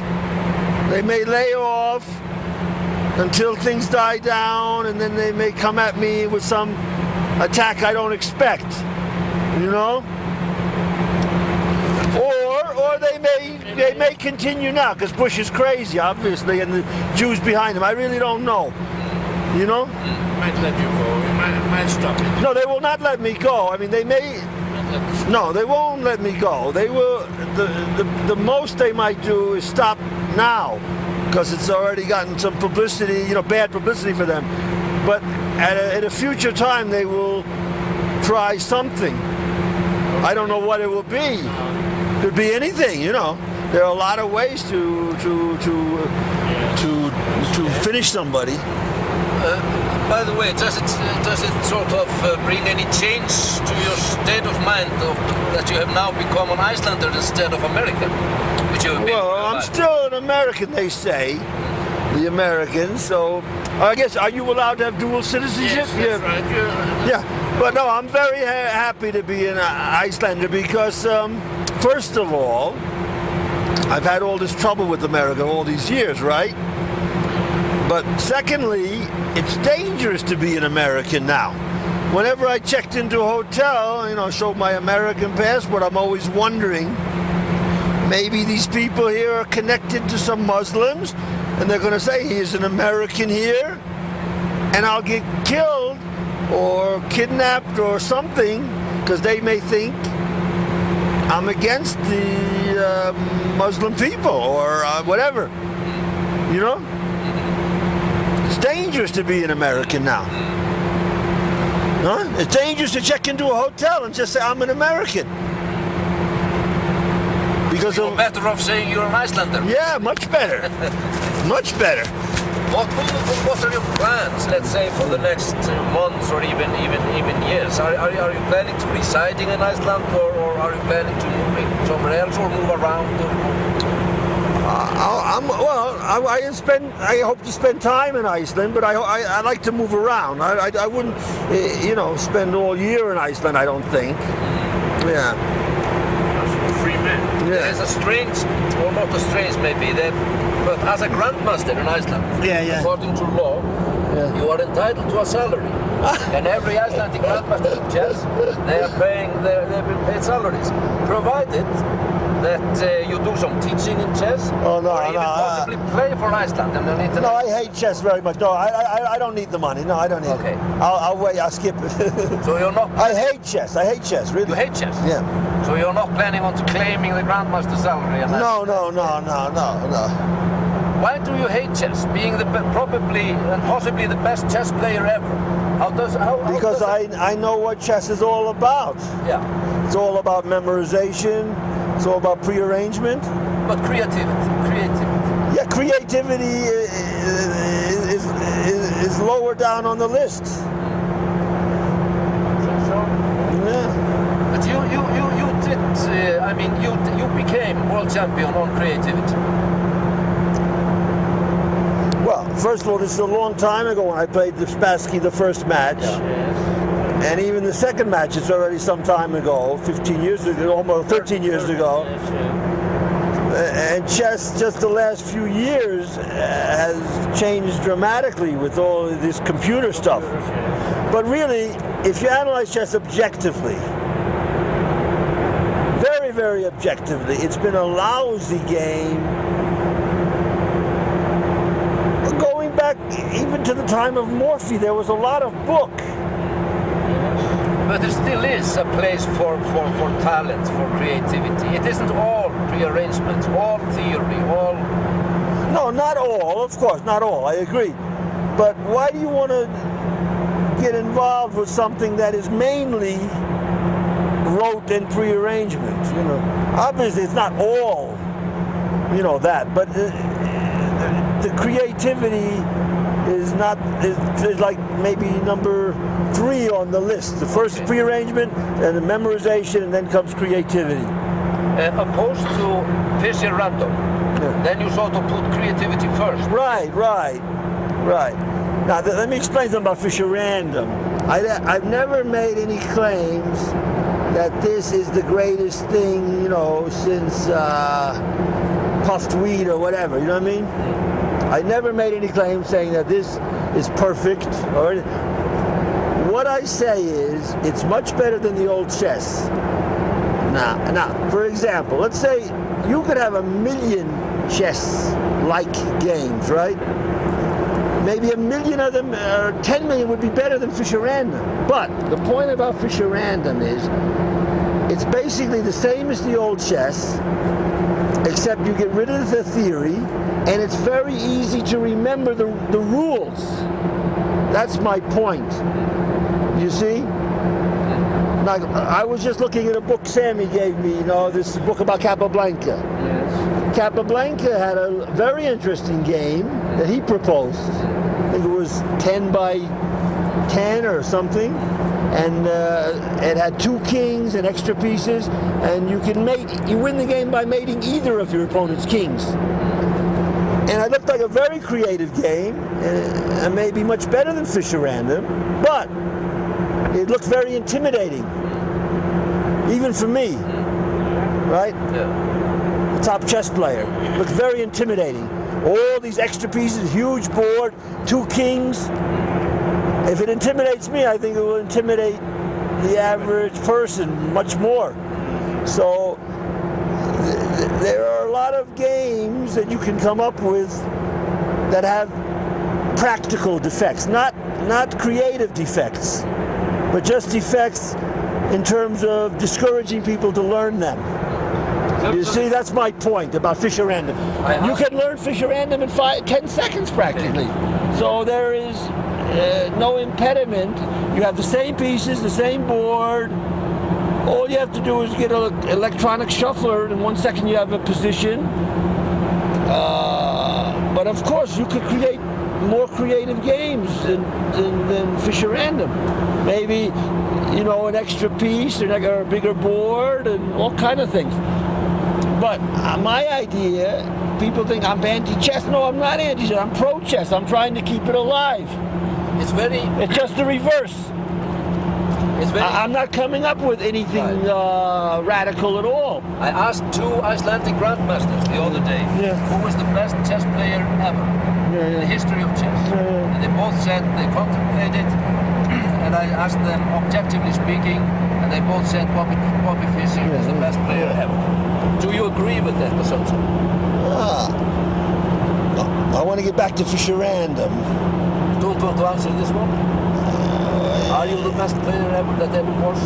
They may lay off until things die down, and then they may come at me with some attack I don't expect, you know? Or they may continue now, because Bush is crazy, obviously, and the Jews behind him. I really don't know, you know? Might let you go. Might stop it. No, they will not let me go. I mean, they may. No, they won't let me go. They will. The most they might do is stop now, because it's already gotten some publicity, you know, bad publicity for them. But at a future time, they will try something. I don't know what it will be. Could be anything, you know. There are a lot of ways to finish somebody. By the way, does it sort of bring any change to your state of mind that you have now become an Icelander instead of American? Which you have been Well, I'm still an American, they say, the Americans. So I guess, are you allowed to have dual citizenship? Yes, that's right. Yeah, but no, I'm very happy to be an Icelander because, first of all, I've had all this trouble with America all these years, right? But secondly, it's dangerous to be an American now. Whenever I checked into a hotel, you know, showed my American passport, I'm always wondering, maybe these people here are connected to some Muslims, and they're going to say he's an American here, and I'll get killed or kidnapped or something, because they may think I'm against the Muslim people or whatever, you know? It's dangerous to be an American now. Huh? It's dangerous to check into a hotel and just say, I'm an American. Because You're better off saying you're an Icelander. Yeah, much better. Much better. What are your plans, let's say, for the next months or even years? Are you planning to residing in Iceland, or are you planning to moving somewhere else or move around? I hope to spend time in Iceland, but I like to move around. I wouldn't, you know, spend all year in Iceland, I don't think. Yeah. free men. Yeah. It's a strange, or not a strange maybe, that, but as a grandmaster in Iceland, according to law, you are entitled to a salary. And every Icelandic grandmaster in chess, they've been paid salaries, provided that you do some teaching in chess, or even possibly play for Iceland. And no, I hate chess very much. No, I don't need the money. No, I don't need it. I'll wait. I'll skip it. So you're not. I hate chess. I hate chess. Really. You hate chess. Yeah. So you're not planning on claiming the grandmaster salary? And No. Why do you hate chess? Being probably and possibly the best chess player ever. Because I know what chess is all about. Yeah. It's all about memorization. It's all about prearrangement. But creativity. Yeah, creativity is lower down on the list. Yeah. But you did. I mean, you became world champion on creativity. Well, first of all, this is a long time ago when I played the Spassky the first match. And even the second match, it's already some time ago, 15 years ago, almost 13 years ago. And chess, just the last few years, has changed dramatically with all of this computer stuff. But really, if you analyze chess objectively, very, very objectively, it's been a lousy game. Going back even to the time of Morphy, there was a lot of book. But there still is a place for talent, for creativity. It isn't all prearrangement, all theory, all... No, not all, of course, not all, I agree. But why do you want to get involved with something that is mainly rote and prearrangement? You know, obviously it's not all, you know, that, but the creativity is like maybe number 3 on the list. The first is prearrangement, and the memorization, and then comes creativity. Opposed to Fischer Random, then you sort of put creativity first. Right. Now, let me explain something about Fischer Random. I've never made any claims that this is the greatest thing, you know, since puffed wheat or whatever, you know what I mean? I never made any claim saying that this is perfect. What I say is it's much better than the old chess. Now, for example, let's say you could have 1 million chess-like games, right? Maybe 1 million of them, or 10 million would be better than Fischer Random. But the point about Fischer Random is it's basically the same as the old chess, except you get rid of the theory, and it's very easy to remember the rules. That's my point. You see? Like, I was just looking at a book Sammy gave me, you know, this book about Capablanca. Yes. Capablanca had a very interesting game that he proposed. I think it was 10 by 10 or something. And it had 2 kings and extra pieces, and you win the game by mating either of your opponent's kings. And it looked like a very creative game, and maybe much better than Fischer Random, but it looked very intimidating, even for me, right? Yeah. The top chess player. It looked very intimidating. All these extra pieces, huge board, 2 kings. If it intimidates me, I think it will intimidate the average person much more. So there are a lot of games that you can come up with that have practical defects, not creative defects, but just defects in terms of discouraging people to learn them. You see, that's my point about Fischer Random. You can learn Fischer Random in 10 seconds practically. So there is no impediment. You have the same pieces, the same board. All you have to do is get an electronic shuffler, and in 1 second you have a position. But of course, you could create more creative games than Fischer Random. Maybe, you know, an extra piece or a bigger board and all kind of things. But my idea, people think I'm anti-chess. No, I'm not anti-chess. I'm pro-chess. I'm trying to keep it alive. It's just the reverse. It's very I'm not coming up with anything radical at all. I asked 2 Icelandic grandmasters the other day who was the best chess player ever in the history of chess. And they both said they contemplated, and I asked them objectively speaking, and they both said Bobby Fischer is the best player ever. Do you agree with that assumption? I want to get back to Fischer Random. Don't want to answer this one? Are you the best player ever that ever was?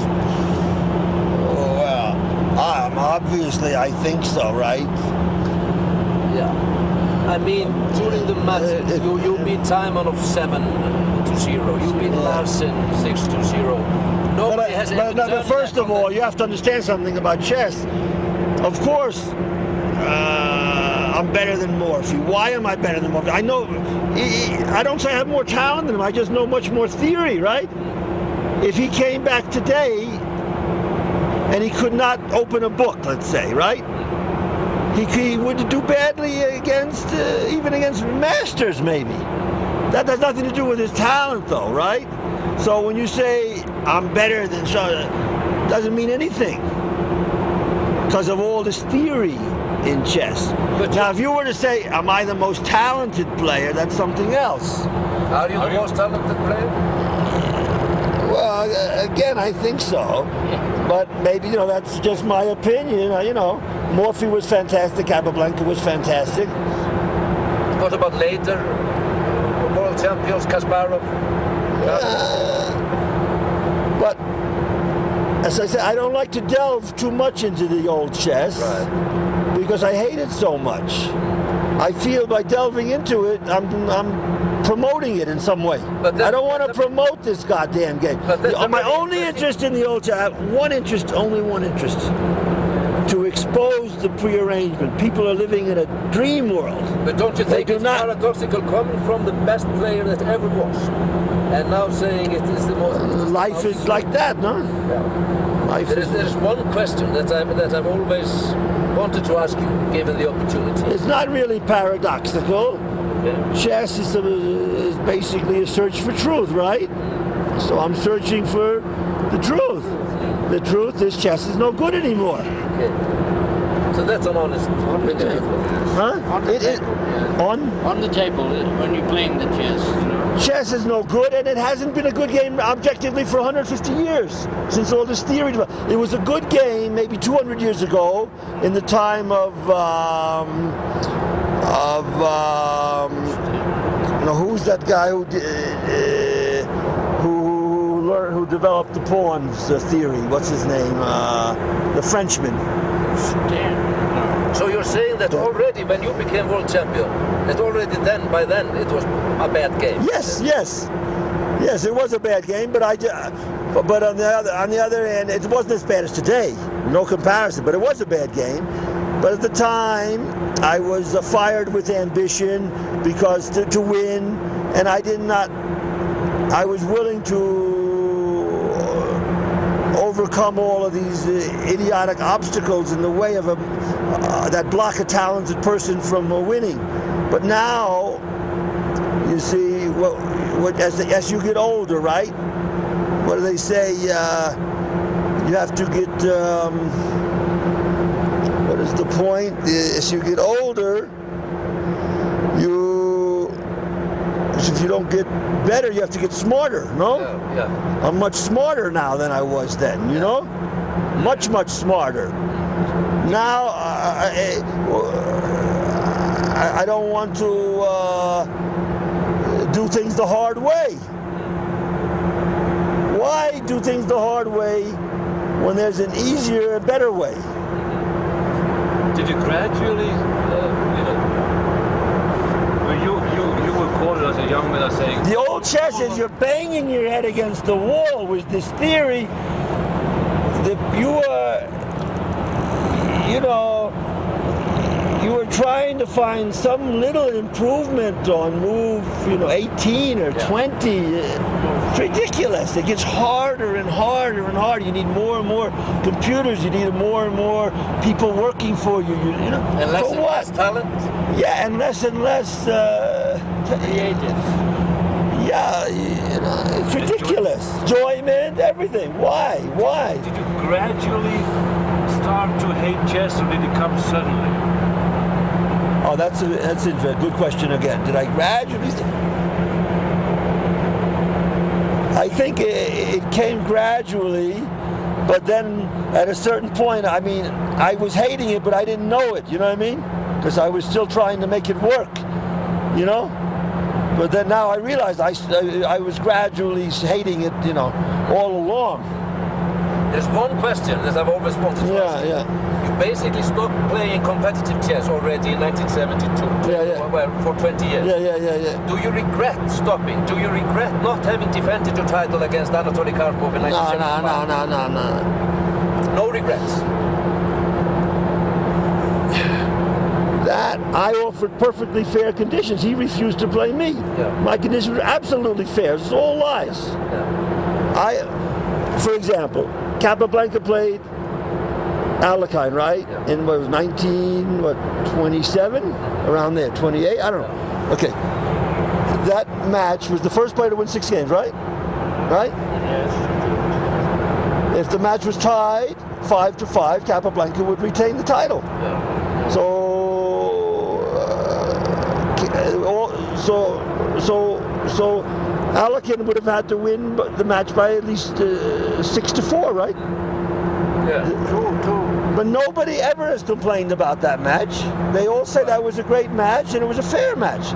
Well, obviously I think so, right? Yeah. I mean, during the matches, you beat Timon of 7-0. You beat Larsen 6-0. Nobody has ever done but first of all, you have to understand something about chess. Of course, I'm better than Morphy. Why am I better than Morphy? I know, I don't say I have more talent than him. I just know much more theory, right? If he came back today and he could not open a book, let's say, right? He would do badly against, even against masters, maybe. That has nothing to do with his talent, though, right? So when you say, I'm better than so, doesn't mean anything. Because of all this theory in chess. But now, if you were to say, am I the most talented player, that's something else. Are you the most talented player? Well, again, I think so. But maybe, that's just my opinion. Morphy was fantastic, Capablanca was fantastic. What about later? World champions, Kasparov? But, as I said, I don't like to delve too much into the old chess. Right. Because I hate it so much. I feel by delving into it, I'm promoting it in some way. But I don't want to promote this goddamn game. My only interest in the old chess, I have only one interest. To expose the prearrangement. People are living in a dream world. But don't you think it's paradoxical coming from the best player that ever was, and now saying it is the most... Life is like that, no? Yeah. There is one question that I've always wanted to ask you, given the opportunity. It's not really paradoxical. Okay. Chess is basically a search for truth, right? So I'm searching for the truth. The truth is chess is no good anymore. Okay. So that's an honest opinion. Huh? On the table when you're playing the chess. Chess is no good, and it hasn't been a good game objectively for 150 years since all this theory developed. It was a good game maybe 200 years ago in the time of who's that guy who developed the pawns theory? What's his name? The Frenchman. So you're saying that already when you became world champion, that already by then it was a bad game? Yes, it was a bad game, but on the other hand, it wasn't as bad as today. No comparison, but it was a bad game. But at the time, I was fired with ambition because to win, and I was willing to overcome all of these idiotic obstacles in the way of that block a talented person from winning. But now, you see, as you get older, right? What do they say? You have to get. What is the point? As you get older, if you don't get better, you have to get smarter, no? Yeah. I'm much smarter now than I was then, you know? Much smarter. Now, I don't want to do things the hard way. Why do things the hard way when there's an easier and better way? Did you gradually, you were quoted as a young man as saying... The old chess is you're banging your head against the wall with this theory that you were trying to find some little improvement on move, 18 or 20. It's ridiculous. It gets harder and harder and harder. You need more and more computers. You need more and more people working for you. And less and less talent? Yeah, and less creative. Yeah, you know, it's ridiculous. Enjoyment, everything. Why? Why? Did you gradually start to hate chess, or did it come suddenly? Oh, that's a good question again. Did I gradually? I think it came gradually, but then at a certain point, I mean, I was hating it, but I didn't know it. You know what I mean? Because I was still trying to make it work. You know? But then now I realized I was gradually hating it, you know, all along. There's one question that I've always wanted to ask. Yeah. You basically stopped playing competitive chess already in 1972. Well, for 20 years. Yeah. Do you regret stopping? Do you regret not having defended your title against Anatoly Karpov in 1975? No. No regrets? That I offered perfectly fair conditions. He refused to play me. Yeah. My conditions were absolutely fair. It's all lies. Yeah. For example, Capablanca played Alekhine, right? Yeah. In what was 27? Around there, 28? I don't know. Okay. That match was the first player to win 6 games, right? Right? Yes. If the match was tied 5-5, Capablanca would retain the title. Yeah. So Alekhine would have had to win the match by at least 6-4, right? Yeah. But nobody ever has complained about that match. They all said that was a great match and it was a fair match.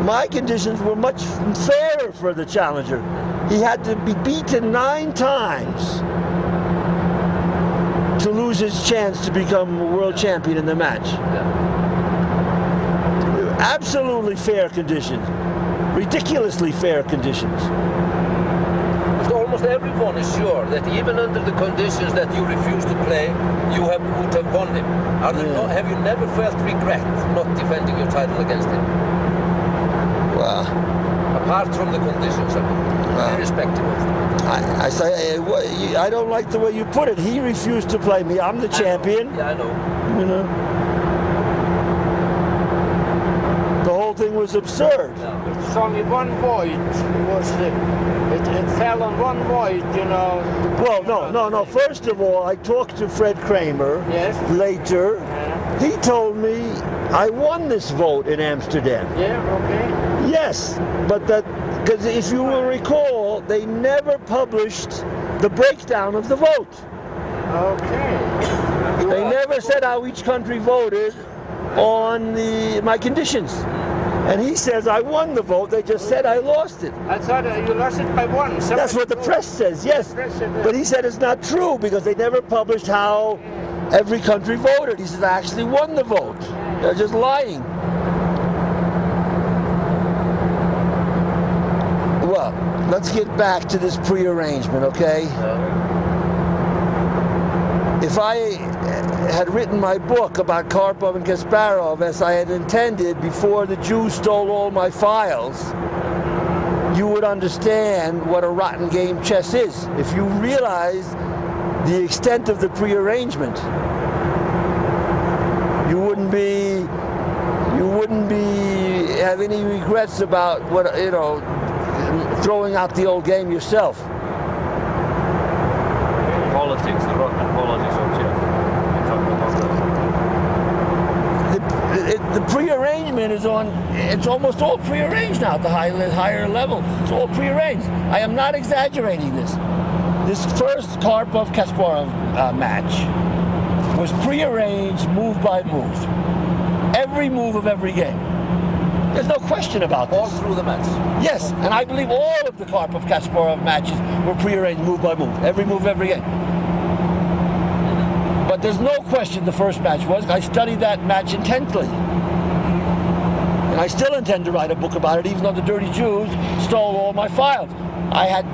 My conditions were much fairer for the challenger. He had to be beaten 9 times to lose his chance to become a world champion in the match. Absolutely fair conditions. Ridiculously fair conditions. But almost everyone is sure that even under the conditions that you refuse to play, you would have won him. Have you never felt regret not defending your title against him? Well, apart from the conditions, irrespective of them. I say, I don't like the way you put it. He refused to play me. I'm the champion. Yeah, I know. You know. The whole thing was absurd. It's only one void. It fell on one void, you know. Well, no. First of all, I talked to Fred Kramer later. Yeah. He told me I won this vote in Amsterdam. Yeah, okay. Yes, but because if you will recall, they never published the breakdown of the vote. Okay. They never said how each country voted on my conditions. And he says I won the vote, they just said I lost it. I thought you lost it by 1. That's what the press says, yes. But he said it's not true because they never published how every country voted. He says I actually won the vote. They're just lying. Well, let's get back to this prearrangement, okay? If I had written my book about Karpov and Kasparov as I had intended before the Jews stole all my files, you would understand what a rotten game chess is. If you realize the extent of the prearrangement, you wouldn't have any regrets about what, you know, throwing out the old game yourself. Politics, the rotten politics of chess. The prearrangement is on, it's almost all prearranged now at the higher level. It's all prearranged. I am not exaggerating this. This first Karpov-Kasparov match was prearranged move by move. Every move of every game. There's no question about this. All through the match? Yes, and I believe all of the Karpov-Kasparov matches were prearranged move by move. Every move, every game. But there's no question the first match was. I studied that match intently. And I still intend to write a book about it, even though the dirty Jews stole all my files. I had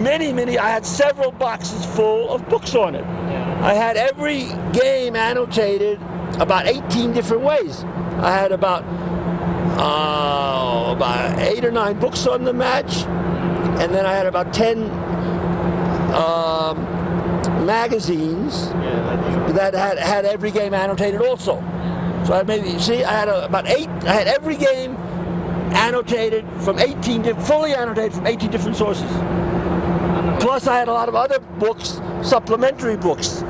I had several boxes full of books on it. I had every game annotated about 18 different ways. I had about 8 or 9 books on the match, and then I had about 10 magazines that had every game annotated also. So I had about 8. I had every game annotated from 18, fully annotated from 18 different sources. Plus I had a lot of other books, supplementary books,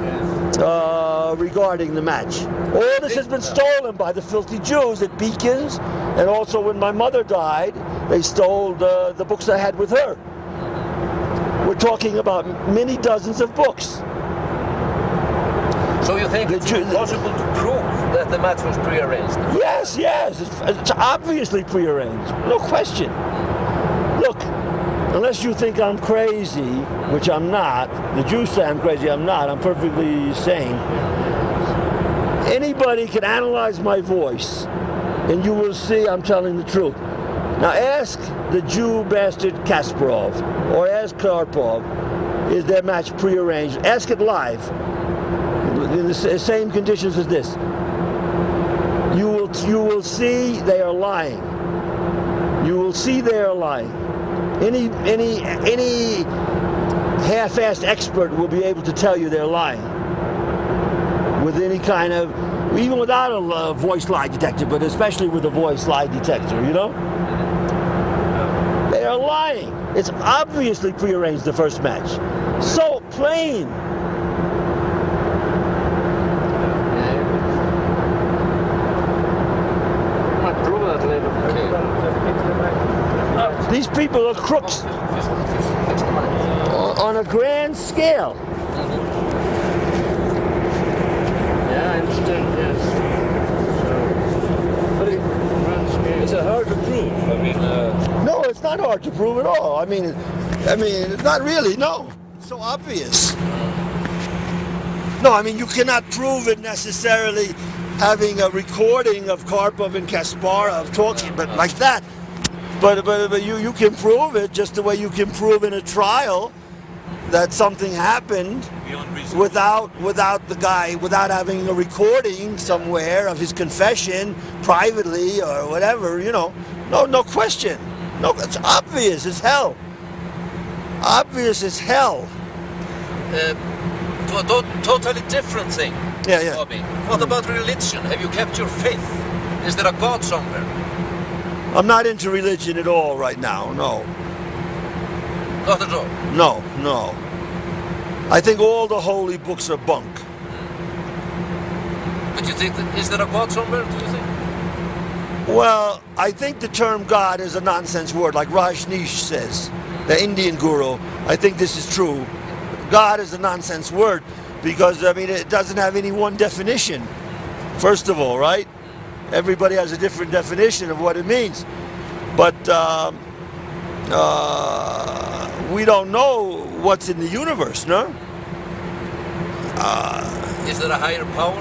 regarding the match. All this has been stolen by the filthy Jews at Beacons, and also when my mother died, they stole the books I had with her. We're talking about many dozens of books. So you think it's possible to prove that the match was prearranged? Yes, yes, it's obviously prearranged, no question. Look, unless you think I'm crazy, which I'm not, the Jews say I'm crazy, I'm not, I'm perfectly sane. Anybody can analyze my voice, and you will see I'm telling the truth. Now ask the Jew bastard Kasparov, or ask Karpov, is their match prearranged? Ask it live, in the same conditions as this. You will see they are lying. You will see they are lying. Any half-assed expert will be able to tell you they're lying. With any kind of, even without a voice lie detector, but especially with a voice lie detector, you know? They are lying. It's obviously prearranged, the first match. So plain. These people are crooks on a grand scale. Yeah, I understand, yes. So, is it hard to prove? I mean, no, it's not hard to prove at all. I mean, not really. No, it's so obvious. No, I mean, you cannot prove it necessarily having a recording of Karpov and Kasparov talking, but like that. But you can prove it just the way you can prove in a trial that something happened without having a recording somewhere of his confession privately or whatever, you know. No question. No, it's obvious as hell. Obvious as hell. To a totally different thing. Yeah. Bobby. What about religion? Have you kept your faith? Is there a God somewhere? I'm not into religion at all right now, no. Not at all? No. I think all the holy books are bunk. But you think, is there a God somewhere, do you think? Well, I think the term God is a nonsense word, like Rajneesh says, the Indian guru. I think this is true. God is a nonsense word because, I mean, it doesn't have any one definition, first of all, right? Everybody has a different definition of what it means. But we don't know what's in the universe, no? Is there a higher power?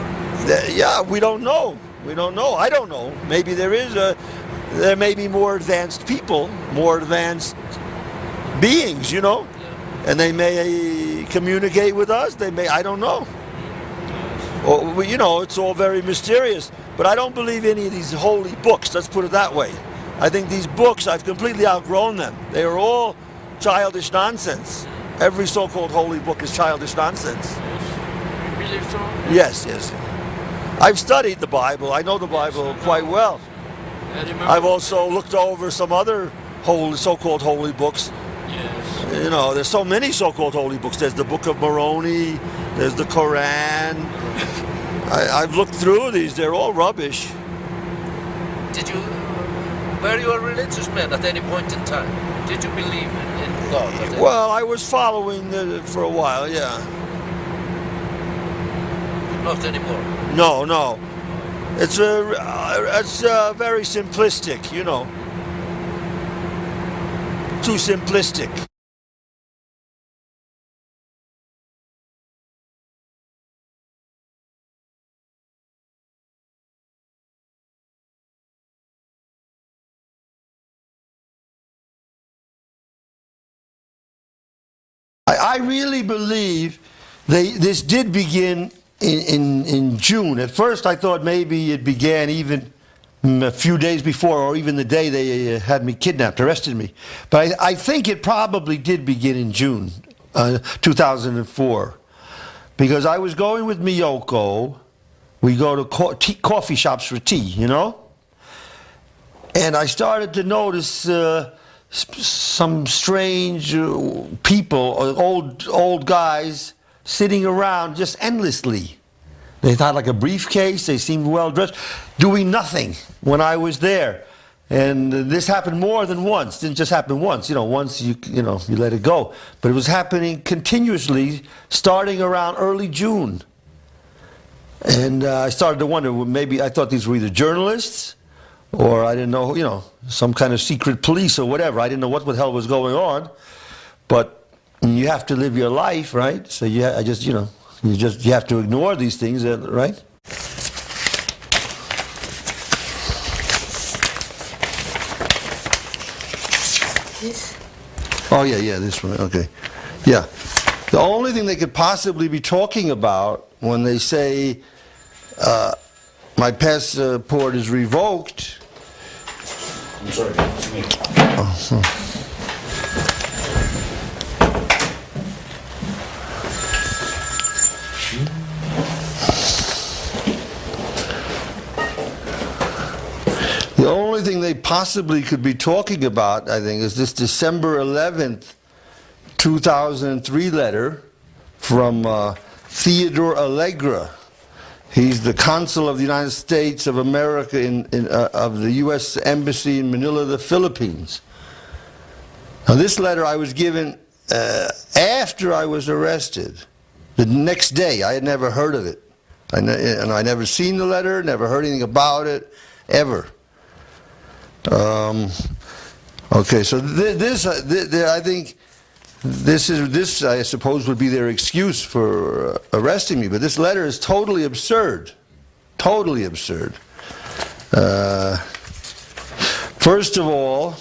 Yeah, we don't know. We don't know. I don't know. Maybe there is there may be more advanced people, more advanced beings, you know? And they may communicate with us. They may, I don't know. Or, you know, it's all very mysterious. But I don't believe any of these holy books, let's put it that way. I think these books, I've completely outgrown them. They are all childish nonsense. Every so-called holy book is childish nonsense. you believe so? Yes. I've studied the Bible. I know the Bible quite well. I've also looked over some other so-called holy books. Yes. You know, there's so many so-called holy books. There's the Book of Moroni, there's the Quran. I've looked through these, they're all rubbish. Were you a religious man at any point in time? Did you believe in God? Well, I was following for a while, yeah. Not anymore? No. It's very simplistic, you know. Too simplistic. I really believe this did begin in June. At first I thought maybe it began even a few days before, or even the day they had me kidnapped, arrested me. But I think it probably did begin in June 2004. Because I was going with Miyoko. We go to coffee shops for tea, you know? And I started to notice some strange people, old guys, sitting around just endlessly. They had like a briefcase, they seemed well dressed, doing nothing when I was there. And this happened more than once. Didn't just happen once. Once you let it go. But it was happening continuously, starting around early June. And I started to wonder, well, maybe I thought these were either journalists, or I didn't know, some kind of secret police or whatever. I didn't know what the hell was going on. But you have to live your life, right? So you have to ignore these things, right? This? Oh, yeah, this one, okay. Yeah. The only thing they could possibly be talking about when they say my passport is revoked. I'm sorry, it's me. The only thing they possibly could be talking about, I think, is this December 11th, 2003 letter from Theodore Allegra. He's the consul of the United States of America of the U.S. Embassy in Manila, the Philippines. Now, this letter I was given after I was arrested. The next day, I had never heard of it. And I never seen the letter, never heard anything about it, ever. Okay, so I think this I suppose would be their excuse for arresting me, but this letter is totally absurd. Totally absurd. First of all,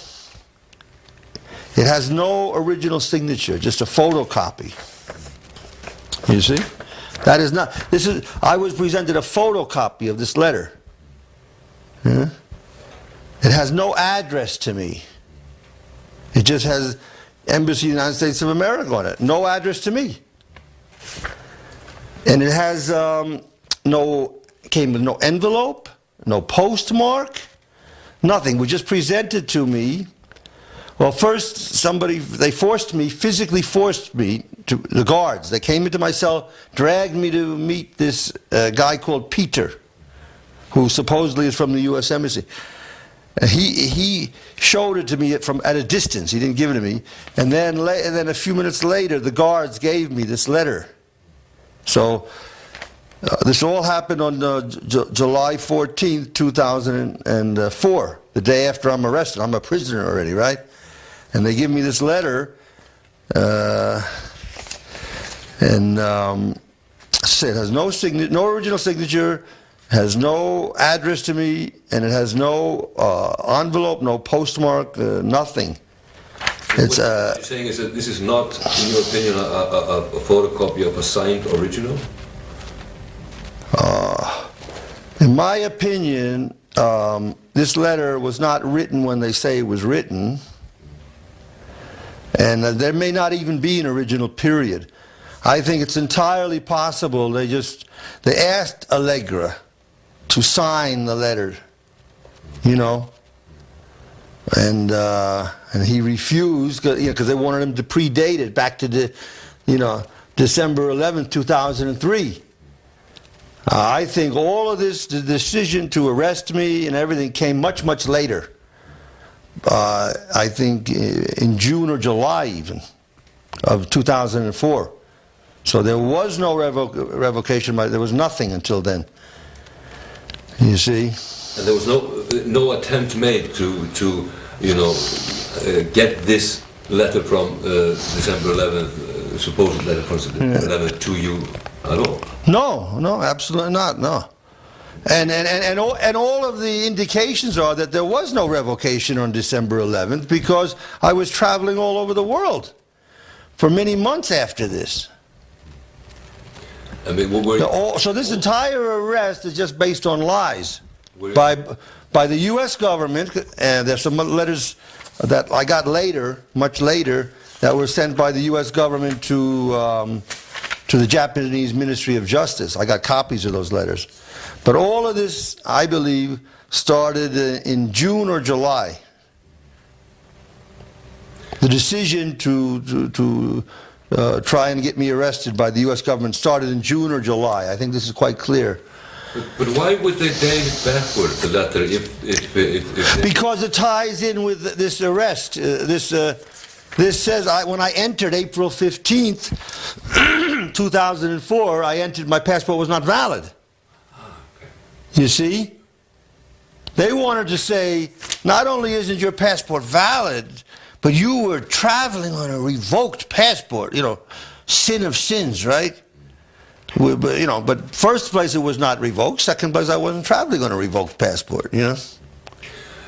it has no original signature, just a photocopy. You see? That is not, I was presented a photocopy of this letter. Yeah? It has no address to me. It just has Embassy of the United States of America on it. No address to me. And it has came with no envelope, no postmark, nothing. It was just presented to me. Well, first they physically forced me, the guards. They came into my cell, dragged me to meet this guy called Peter, who supposedly is from the U.S. Embassy. He showed it to me at a distance. He didn't give it to me. And then a few minutes later, the guards gave me this letter. So this all happened on July 14th, 2004, the day after I'm arrested. I'm a prisoner already, right? And they give me this letter, it has no original signature, has no address to me, and it has no envelope, no postmark, nothing. What you're saying is that this is not, in your opinion, a photocopy of a signed original? In my opinion, this letter was not written when they say it was written, and there may not even be an original period. I think it's entirely possible they asked Allegra to sign the letter, and he refused because they wanted him to predate it back to December 11th, 2003. I think all of this, the decision to arrest me and everything, came much, much later. I think in June or July even of 2004. So there was no revocation, there was nothing until then. You see? And there was no attempt made to get this letter from December 11th, supposed letter from December 11th to you at all? No, absolutely not, no. And all of the indications are that there was no revocation on December 11th because I was traveling all over the world for many months after this. I mean, so this entire arrest is just based on lies by the U.S. government, and there's some letters that I got later, much later, that were sent by the U.S. government to to the Japanese Ministry of Justice. I got copies of those letters. But all of this, I believe, started in June or July. The decision to try and get me arrested by the U.S. government started in June or July. I think this is quite clear. But why would they date it backwards, the letter, if they... Because it ties in with this arrest. This says, when I entered April 15th, 2004, I entered, my passport was not valid. You see? They wanted to say, not only isn't your passport valid, but you were traveling on a revoked passport, you know, sin of sins, right? You know, but first place it was not revoked, second place I wasn't traveling on a revoked passport, you know?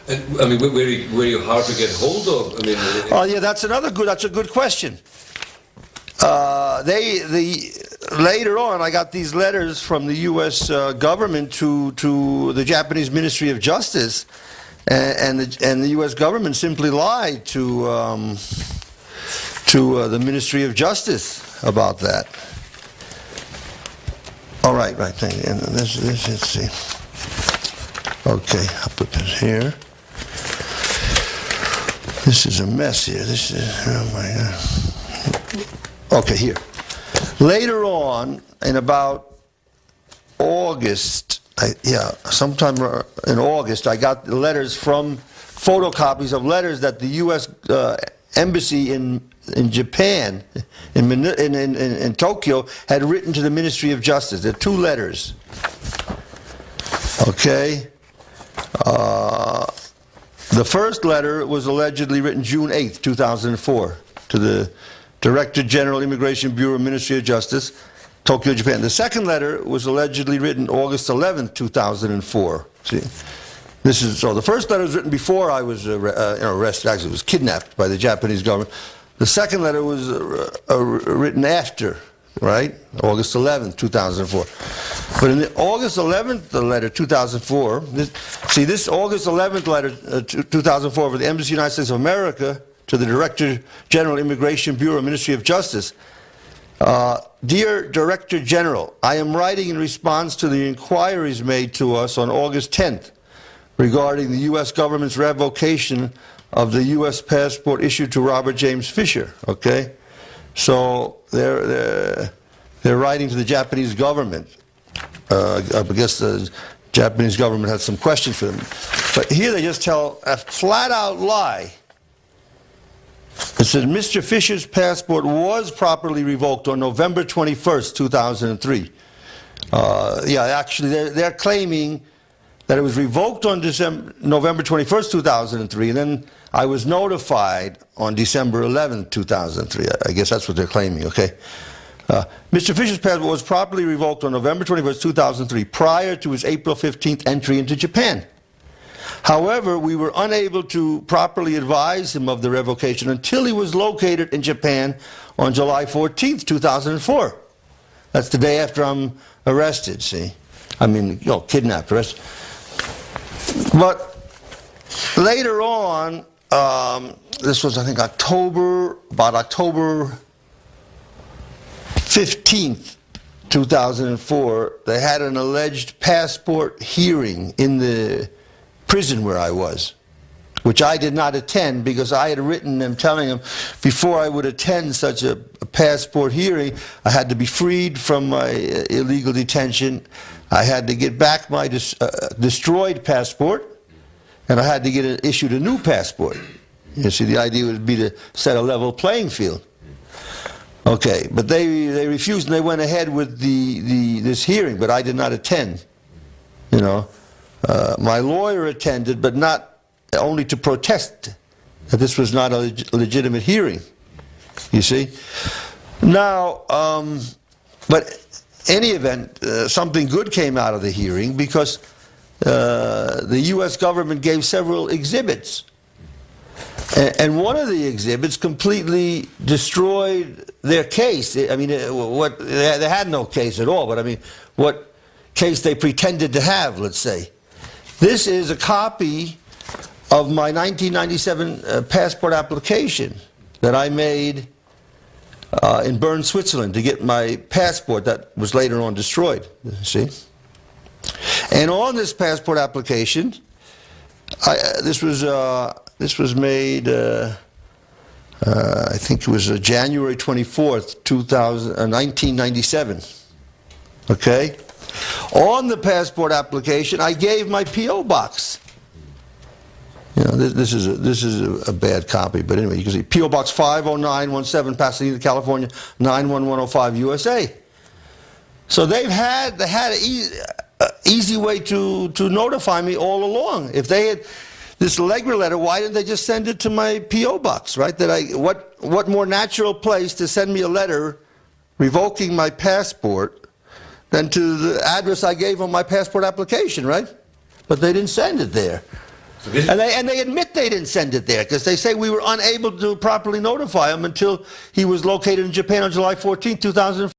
And, I mean, were you hard to get hold of? I mean, oh yeah, that's a good question. Later on, I got these letters from the U.S. government to the Japanese Ministry of Justice, and the U.S. government simply lied to the Ministry of Justice about that. All right, thank you. And this, let's see. Okay, I'll put this here. This is a mess here. This is, oh my God. Okay, here. Later on, in about August, sometime in August, I got the letters from photocopies of letters that the U.S. Embassy in Japan, in Tokyo, had written to the Ministry of Justice. There are two letters. Okay. The first letter was allegedly written June 8th, 2004, to the Director General, Immigration Bureau, Ministry of Justice, Tokyo, Japan. The second letter was allegedly written August 11th, 2004. See, this is so. The first letter was written before I was arrested. Actually, was kidnapped by the Japanese government. The second letter was written after, right? August 11th, 2004. But in the August 11th letter, 2004, this August 11th letter, 2004, for the Embassy of the United States of America to the Director General, Immigration Bureau, Ministry of Justice. Dear Director General, I am writing in response to the inquiries made to us on August 10th regarding the U.S. government's revocation of the U.S. passport issued to Robert James Fisher. Okay, so they're writing to the Japanese government. I guess the Japanese government had some questions for them, but here they just tell a flat-out lie. It says Mr. Fisher's passport was properly revoked on November 21st, 2003. Actually, they're claiming that it was revoked on November 21st, 2003, and then I was notified on December 11th, 2003. I guess that's what they're claiming, okay? Mr. Fisher's passport was properly revoked on November 21st, 2003, prior to his April 15th entry into Japan. However, we were unable to properly advise him of the revocation until he was located in Japan on July 14th, 2004. That's the day after I'm arrested, see? I mean, kidnapped, arrested. But later on, this was, I think, October 15th, 2004, they had an alleged passport hearing in the prison where I was, which I did not attend because I had written them telling them before I would attend such a passport hearing, I had to be freed from my illegal detention, I had to get back my destroyed passport, and I had to get issued a new passport. You see, the idea would be to set a level playing field. Okay, but they refused and they went ahead with this hearing, but I did not attend. You know, my lawyer attended, but not only to protest that this was not a legitimate hearing. You see, now, but any event, something good came out of the hearing because the U.S. government gave several exhibits. And one of the exhibits completely destroyed their case. I mean, they had no case at all, but I mean, what case they pretended to have, let's say. This is a copy of my 1997 passport application that I made in Bern, Switzerland, to get my passport that was later on destroyed. See? And on this passport application, this was made, I think it was January 24th, 1997. Okay? On the passport application, I gave my P.O. box. You know, this is a bad copy, but anyway, you can see P.O. Box 50917, Pasadena, California, 91105, USA. So they had an easy way to notify me all along. If they had this Allegra letter, why didn't they just send it to my P.O. box, right? What more natural place to send me a letter revoking my passport than to the address I gave on my passport application, right? But they didn't send it there. And they admit they didn't send it there because they say we were unable to properly notify him until he was located in Japan on July 14, 2004.